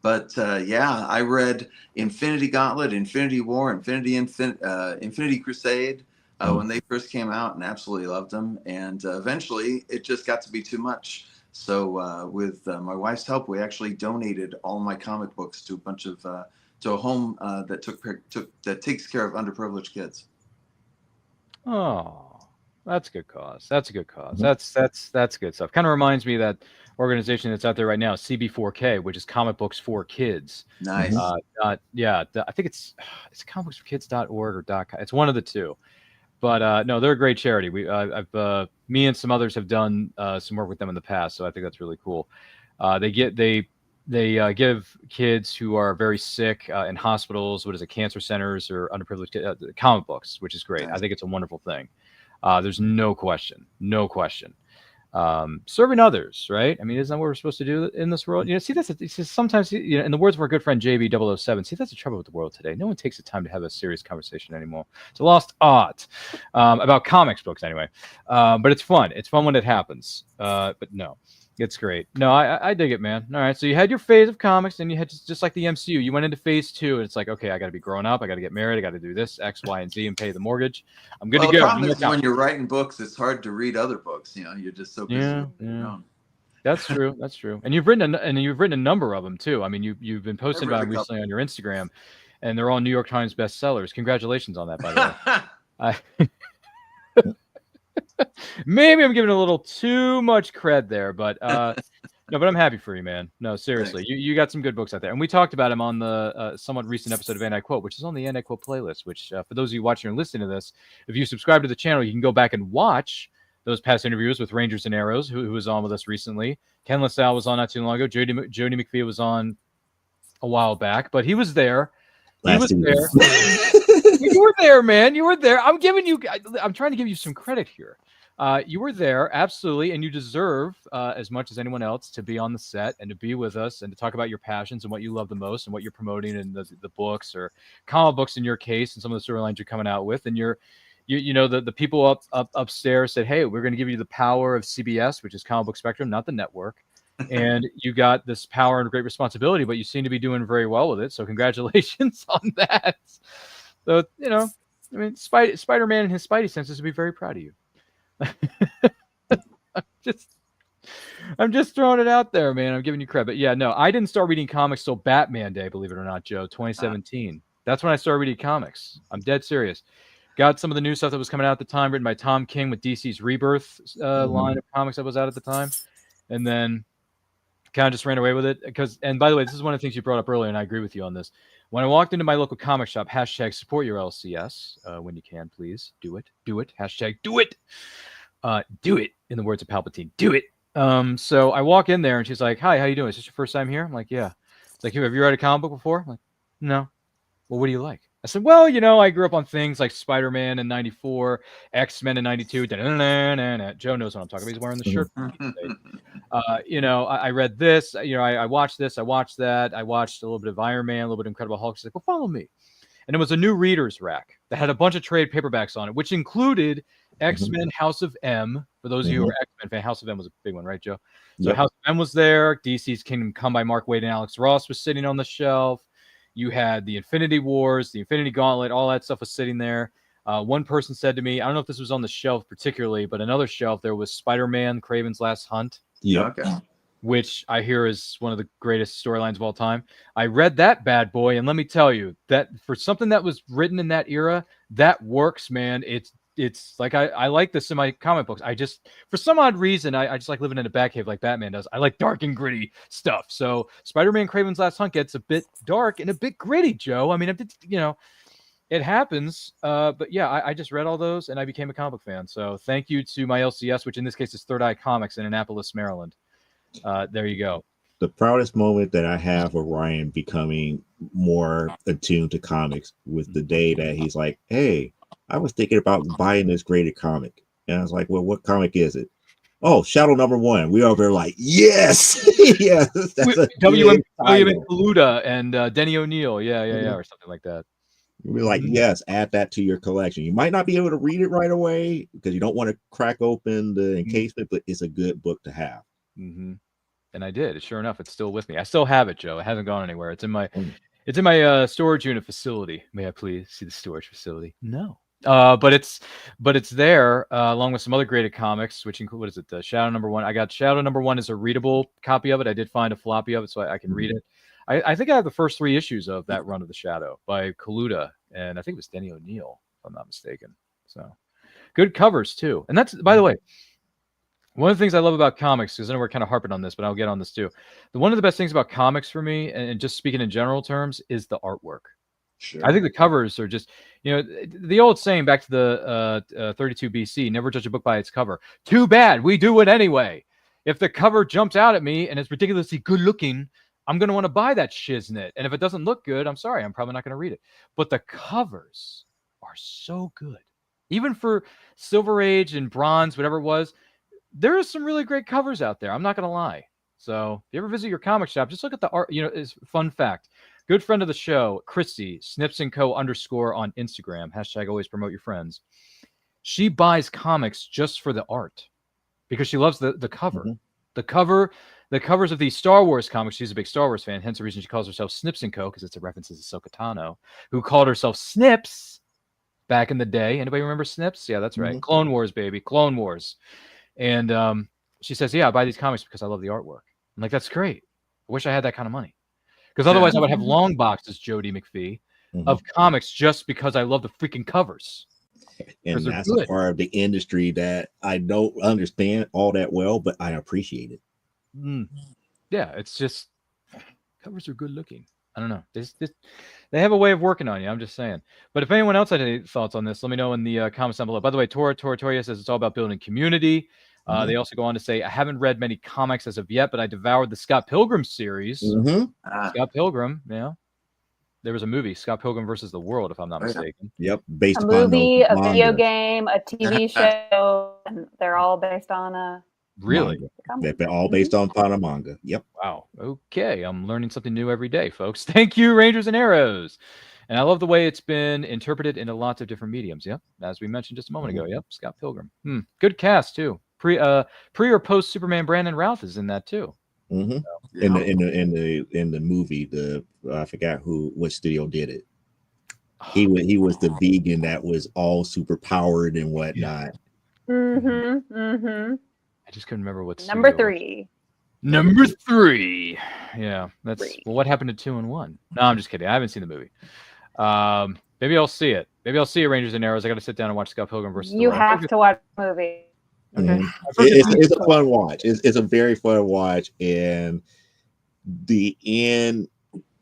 But I read Infinity Gauntlet, Infinity War, Infinity Crusade when they first came out, and absolutely loved them. And eventually, it just got to be too much. So with my wife's help, we actually donated all my comic books to a bunch of to a home that takes care of underprivileged kids. Oh, that's a good cause. That's a good cause. That's good stuff. Kind of reminds me of that organization that's out there right now, CB4K, which is Comic Books for Kids. Nice. I think it's comicbooksforkids.org or .com. It's one of the two. But no, they're a great charity. Me and some others have done some work with them in the past, so I think that's really cool. They give kids who are very sick in hospitals, cancer centers or underprivileged comic books, which is great. I think it's a wonderful thing. There's no question. Serving others, right? I mean, isn't that what we're supposed to do in this world? Sometimes, in the words of our good friend JB007, that's the trouble with the world today. No one takes the time to have a serious conversation anymore. It's a lost art about comics books anyway. But it's fun. It's fun when it happens. But no. It's great. No, I dig it, man. All right, so you had your phase of comics, and you had just like the MCU. You went into phase 2, and it's like, okay, I got to be grown up. I got to get married. I got to do this, X, Y, and Z, and pay the mortgage. I'm good to go. The problem is when you're writing books, it's hard to read other books. You're just so busy with your own. That's true. That's true. And you've written a number of them too. I mean, you've been posting about them recently on your Instagram, and they're all New York Times bestsellers. Congratulations on that, by the way. Maybe I'm giving a little too much cred there, but no, but I'm happy for you, man. No, seriously, you got some good books out there, and we talked about them on the somewhat recent episode of Anti Quote, which is on the Anti Quote playlist. Which for those of you watching or listening to this, if you subscribe to the channel, you can go back and watch those past interviews with Rangers and Arrows, who was on with us recently. Ken LaSalle was on not too long ago. Jody McPhee was on a while back, but he was there. He was there. You were there, man. You were there. I'm trying to give you some credit here. You were there, absolutely, and you deserve as much as anyone else to be on the set and to be with us and to talk about your passions and what you love the most and what you're promoting in the books or comic books in your case and some of the storylines you're coming out with. And the people upstairs said, hey, we're going to give you the power of CBS, which is Comic Book Spectrum, not the network. And you got this power and great responsibility, but you seem to be doing very well with it. So congratulations on that. So, Spider-Man and his Spidey senses would be very proud of you. I'm just throwing it out there, man. I'm giving you credit. But yeah, no, I didn't start reading comics till Batman Day, believe it or not, Joe, 2017. That's when I started reading comics. I'm dead serious. Got some of the new stuff that was coming out at the time, written by Tom King with DC's Rebirth line of comics that was out at the time. And then kind of just ran away with it. And by the way, this is one of the things you brought up earlier, and I agree with you on this. When I walked into my local comic shop, hashtag support your LCS. When you can, please do it. Do it. Hashtag do it. Do it, in the words of Palpatine. Do it. So I walk in there and she's like, hi, how you doing? Is this your first time here? I'm like, yeah. It's like, have you read a comic book before? I'm like, no. Well, what do you like? I said, well, I grew up on things like Spider-Man in 94, X-Men in 92. Joe knows what I'm talking about. He's wearing the shirt. I read this. I watched this. I watched that. I watched a little bit of Iron Man, a little bit of Incredible Hulk. She's like, well, follow me. And it was a new reader's rack that had a bunch of trade paperbacks on it, which included X-Men House of M. For those of you who are X-Men fan, House of M was a big one, right, Joe? So yep. House of M was there. DC's Kingdom Come by Mark Waid and Alex Ross was sitting on the shelf. You had the Infinity Wars, the Infinity Gauntlet, all that stuff was sitting there. One person said to me, I don't know if this was on the shelf particularly, but another shelf, there was Spider-Man, Kraven's Last Hunt. Yeah. Okay. Which I hear is one of the greatest storylines of all time. I read that bad boy, and let me tell you that for something that was written in that era, that works, man. It's like I like this in my comic books. I just, for some odd reason, I just like living in a Batcave like Batman does. I like dark and gritty stuff. So Spider-Man Kraven's Last Hunt gets a bit dark and a bit gritty, Joe. I mean, it happens. But yeah, I just read all those and I became a comic book fan. So thank you to my LCS, which in this case is Third Eye Comics in Annapolis, Maryland. There you go. The proudest moment that I have of Ryan becoming more attuned to comics was the day that he's like, hey, I was thinking about buying this graded comic. And I was like, well, what comic is it? Oh, Shadow #1. We all were like, yes. Yes. W.M. Kaluta and Denny O'Neil. Yeah, or something like that. We're like, yes, add that to your collection. You might not be able to read it right away because you don't want to crack open the encasement, but it's a good book to have. Mm-hmm. And I did. Sure enough, it's still with me. I still have it, Joe. It hasn't gone anywhere. It's in my storage unit facility. May I please see the storage facility? No. But it's there along with some other graded comics, which include, what is it? Shadow #1. I got Shadow #1 as a readable copy of it. I did find a floppy of it, so I can read it. I think I have the first 3 issues of that run of the Shadow by Kaluta, and I think it was Denny O'Neil, if I'm not mistaken. So good covers too. And that's, by the way, one of the things I love about comics, because I know we're kind of harping on this, but I'll get on this too. One of the best things about comics for me, and just speaking in general terms, is the artwork. Sure. I think the covers are just, the old saying back to the 32 BC, never judge a book by its cover. Too bad, we do it anyway. If the cover jumps out at me and it's ridiculously good looking, I'm going to want to buy that shiznit. And if it doesn't look good, I'm sorry, I'm probably not going to read it. But the covers are so good. Even for Silver Age and Bronze, whatever it was, there are some really great covers out there. I'm not going to lie. So if you ever visit your comic shop, just look at the art. It's fun fact. Good friend of the show, Chrissy, Snips&Co_ on Instagram. # always promote your friends. She buys comics just for the art because she loves the cover. Mm-hmm. The covers of these Star Wars comics. She's a big Star Wars fan. Hence the reason she calls herself Snips&Co., because it's a reference to Ahsoka Tano, who called herself Snips back in the day. Anybody remember Snips? Yeah, that's right. Mm-hmm. Clone Wars, baby. Clone Wars. And she says, yeah, I buy these comics because I love the artwork. I'm like, that's great. I wish I had that kind of money. Because otherwise I would have long boxes, Jody McPhee, of comics just because I love the freaking covers. And they're that's a good. part of the industry that I don't understand all that well, but I appreciate it. Yeah, it's just covers are good looking. I don't know. They have a way of working on you. I'm just saying. But if anyone else had any thoughts on this, let me know in the comments down below. By the way, Toria says it's all about building community. They also go on to say, I haven't read many comics as of yet, but I devoured the Scott Pilgrim series. Scott Pilgrim, yeah. There was a movie, Scott Pilgrim versus the World, if I'm not mistaken. Yep, based A upon movie, the a video manga. game, a TV show, and they're all based on a Really? Manga. They're all based on manga. Yep. Wow. Okay. I'm learning something new every day, folks. Thank you, Rangers and Arrows. And I love the way it's been interpreted into lots of different mediums. Yep. As we mentioned just a moment ago. Yep. Scott Pilgrim. Good cast too. Pre or post Superman, Brandon Routh is in that too. Mm-hmm. So, In the movie, I forgot what studio did it. He was the vegan that was all super powered and whatnot. I just couldn't remember what Number studio. 3. Number 3. Yeah, that's well, what happened to 2 and 1? No, I'm just kidding. I haven't seen the movie. Maybe I'll see it. Maybe I'll see Rangers and Arrows. I got to sit down and watch Scott Pilgrim versus the You World. have to watch the movie. Okay. It's a fun watch. It's a very fun watch, and the end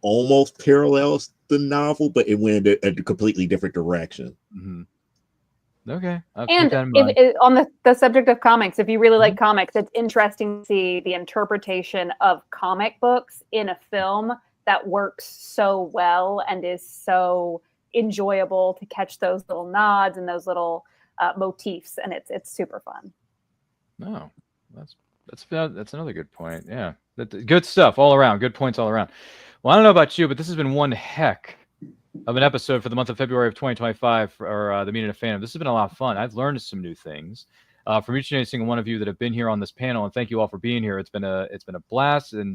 almost parallels the novel, but it went in a completely different direction. Okay. And on the subject of comics, if you really like comics, it's interesting to see the interpretation of comic books in a film that works so well and is so enjoyable to catch those little nods and those little motifs, and it's super fun. No, that's another good point. Yeah, good stuff all around. Good points all around. Well, I don't know about you, but this has been one heck of an episode for the month of February of 2025 for the Meaning of Fandom. This has been a lot of fun. I've learned some new things from each and every single one of you that have been here on this panel, and thank you all for being here. It's been a blast, and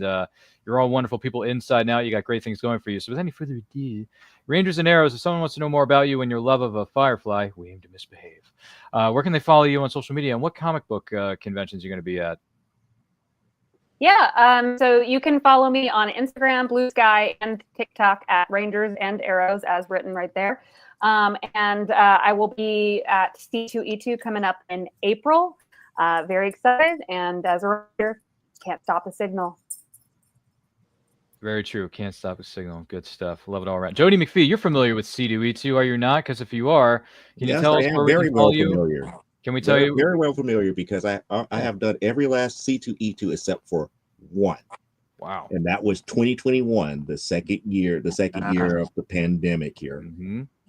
you're all wonderful people inside and out. You got great things going for you. So, with any further ado, Rangers and Arrows, if someone wants to know more about you and your love of a Firefly, we aim to misbehave. Where can they follow you on social media, and what comic book conventions you're going to be at? Yeah, so you can follow me on Instagram, Blue Sky, and TikTok at Rangers and Arrows, as written right there. And I will be at C2E2 coming up in April. Very excited. And as a reminder, can't stop the signal. Very true. Can't stop a signal. Good stuff. Love it all around. Jody McPhee, you're familiar with C2E2, are you not? Because if you are, can you tell us where we can follow you? Can we tell you? Very well familiar, because I have done every last C2E2 except for one. Wow. And that was 2021, the second year of the pandemic here.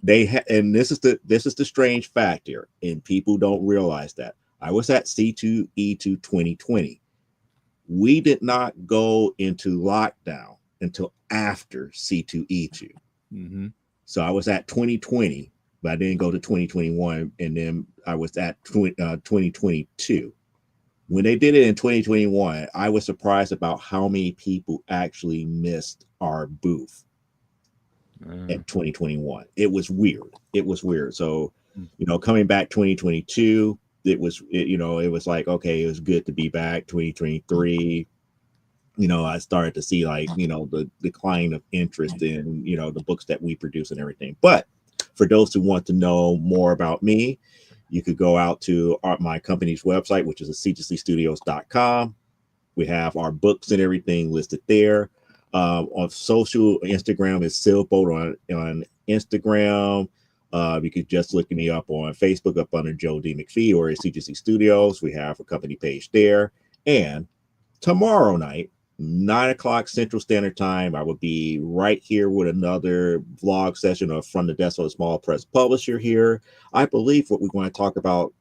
They and this is the strange fact here, and people don't realize that I was at C2E2 2020. We did not go into lockdown until after C2E2. So I was at 2020, but I didn't go to 2021, and then I was at 2022. When they did it in 2021, I was surprised about how many people actually missed our booth at 2021. It was weird. So, coming back 2022, it was like, okay, it was good to be back. 2023, I started to see the decline of interest in, the books that we produce and everything. But for those who want to know more about me, you could go out to my company's website, which is cgcstudios.com. We have our books and everything listed there. On social, Instagram is Silboat on Instagram. You could just look me up on Facebook up under Joe D. McPhee or at CGC Studios. We have a company page there. And tomorrow night, 9:00 Central Standard Time, I will be right here with another vlog session of From the Desk of a Small Press Publisher here. I believe what we're going to talk about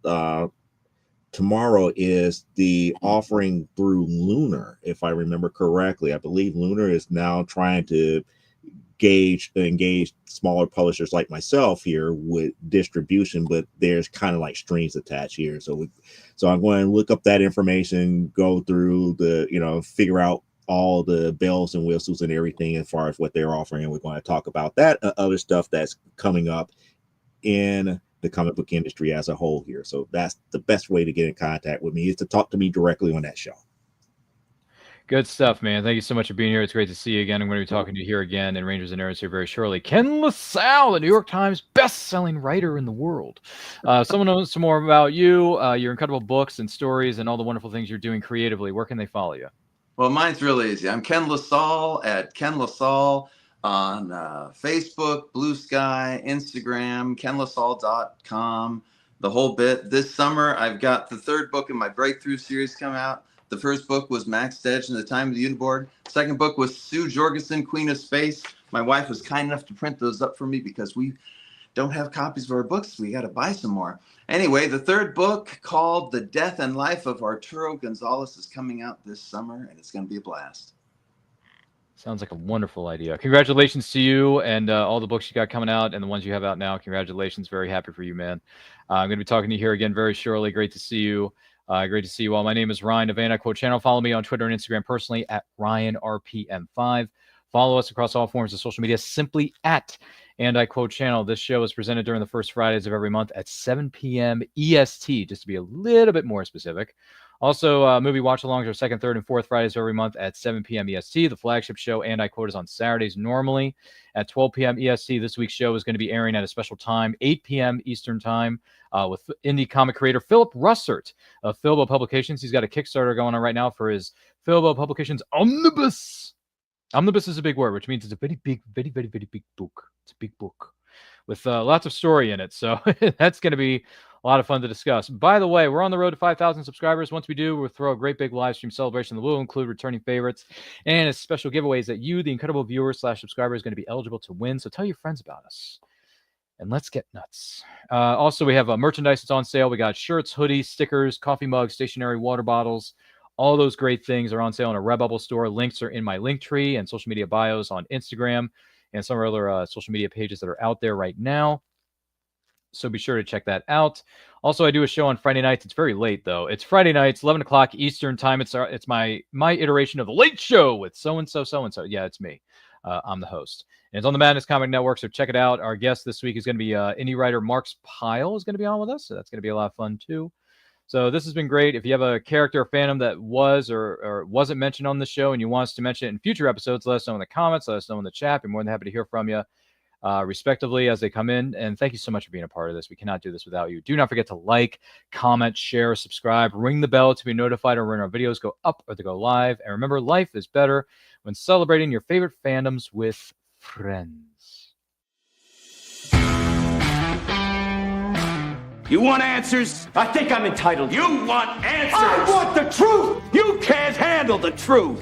tomorrow is the offering through Lunar, if I remember correctly. I believe Lunar is now trying to engage smaller publishers like myself here with distribution, but there's kind of like strings attached here. So I'm going to look up that information, go through figure out all the bells and whistles and everything as far as what they're offering. And we're going to talk about that other stuff that's coming up in the comic book industry as a whole here. So that's the best way to get in contact with me, is to talk to me directly on that show. Good stuff, man. Thank you so much for being here. It's great to see you again. I'm going to be talking to you here again in Rangers and Nerds here very shortly. Ken LaSalle, the New York Times best-selling writer in the world. Someone knows some more about you, your incredible books and stories, and all the wonderful things you're doing creatively. Where can they follow you? Well, mine's really easy. I'm Ken LaSalle at Ken LaSalle on Facebook, Blue Sky, Instagram, kenlasalle.com, the whole bit. This summer, I've got the third book in my Breakthrough series come out. The first book was Max Dedge and the Time of the Uniborg. Second book was Sue Jorgensen, Queen of Space. My wife was kind enough to print those up for me because we don't have copies of our books. We got to buy some more. Anyway, the third book, called The Death and Life of Arturo Gonzalez, is coming out this summer, and it's going to be a blast. Sounds like a wonderful idea. Congratulations to you and all the books you got coming out and the ones you have out now. Congratulations. Very happy for you, man. I'm going to be talking to you here again very shortly. Great to see you. Great to see you all. My name is Ryan of And I Quote Channel. Follow me on Twitter and Instagram personally at RyanRPM5. Follow us across all forms of social media simply at And I Quote Channel. This show is presented during the first Fridays of every month at 7 p.m. EST, just to be a little bit more specific. Also, movie watch-alongs are second, third, and fourth Fridays of every month at 7 p.m. EST. The flagship show, And I Quote, is on Saturdays normally at 12 p.m. EST. This week's show is going to be airing at a special time, 8 p.m. Eastern Time, with indie comic creator Philip Russert of Philbo Publications. He's got a Kickstarter going on right now for his Philbo Publications Omnibus. Omnibus is a big word, which means it's a very, very big book. It's a big book with lots of story in it. So that's going to be a lot of fun to discuss. By the way, we're on the road to 5,000 subscribers. Once we do, we'll throw a great big live stream celebration that will include returning favorites and a special giveaways that you, the incredible viewer/subscriber, is going to be eligible to win. So tell your friends about us. And let's get nuts. Also, we have merchandise that's on sale. We got shirts, hoodies, stickers, coffee mugs, stationery, water bottles. All those great things are on sale in a Redbubble store. Links are in my link tree and social media bios on Instagram and some other social media pages that are out there right now. So be sure to check that out. Also, I do a show on Friday nights. It's very late, though. It's Friday nights, 11 o'clock Eastern time. It's my iteration of The Late Show with so-and-so, so-and-so. Yeah, it's me. I'm the host. And it's on the Madness Comic Network, so check it out. Our guest this week is going to be indie writer Marks Pyle is going to be on with us, so that's going to be a lot of fun, too. So this has been great. If you have a character or fandom that was or wasn't mentioned on the show and you want us to mention it in future episodes, let us know in the comments, let us know in the chat. We're more than happy to hear from you. Respectively as they come in. And thank you so much for being a part of this. We cannot do this without you. Do not forget to like, comment, share, subscribe, ring the bell to be notified when our videos go up or they go live. And remember, life is better when celebrating your favorite fandoms with friends. You want answers? I think I'm entitled. You want answers? I want the truth! You can't handle the truth!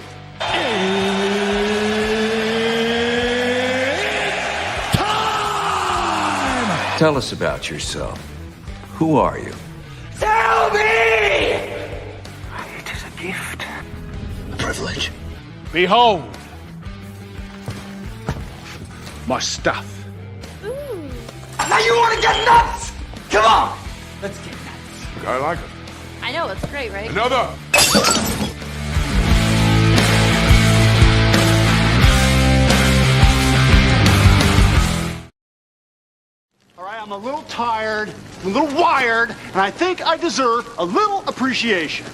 Tell us about yourself. Who are you? Tell me! It is a gift. A privilege. Behold! My stuff. Now you want to get nuts? Come on! Let's get nuts. I like it. I know, it's great, right? Another! All right, I'm a little tired, I'm a little wired, and I think I deserve a little appreciation.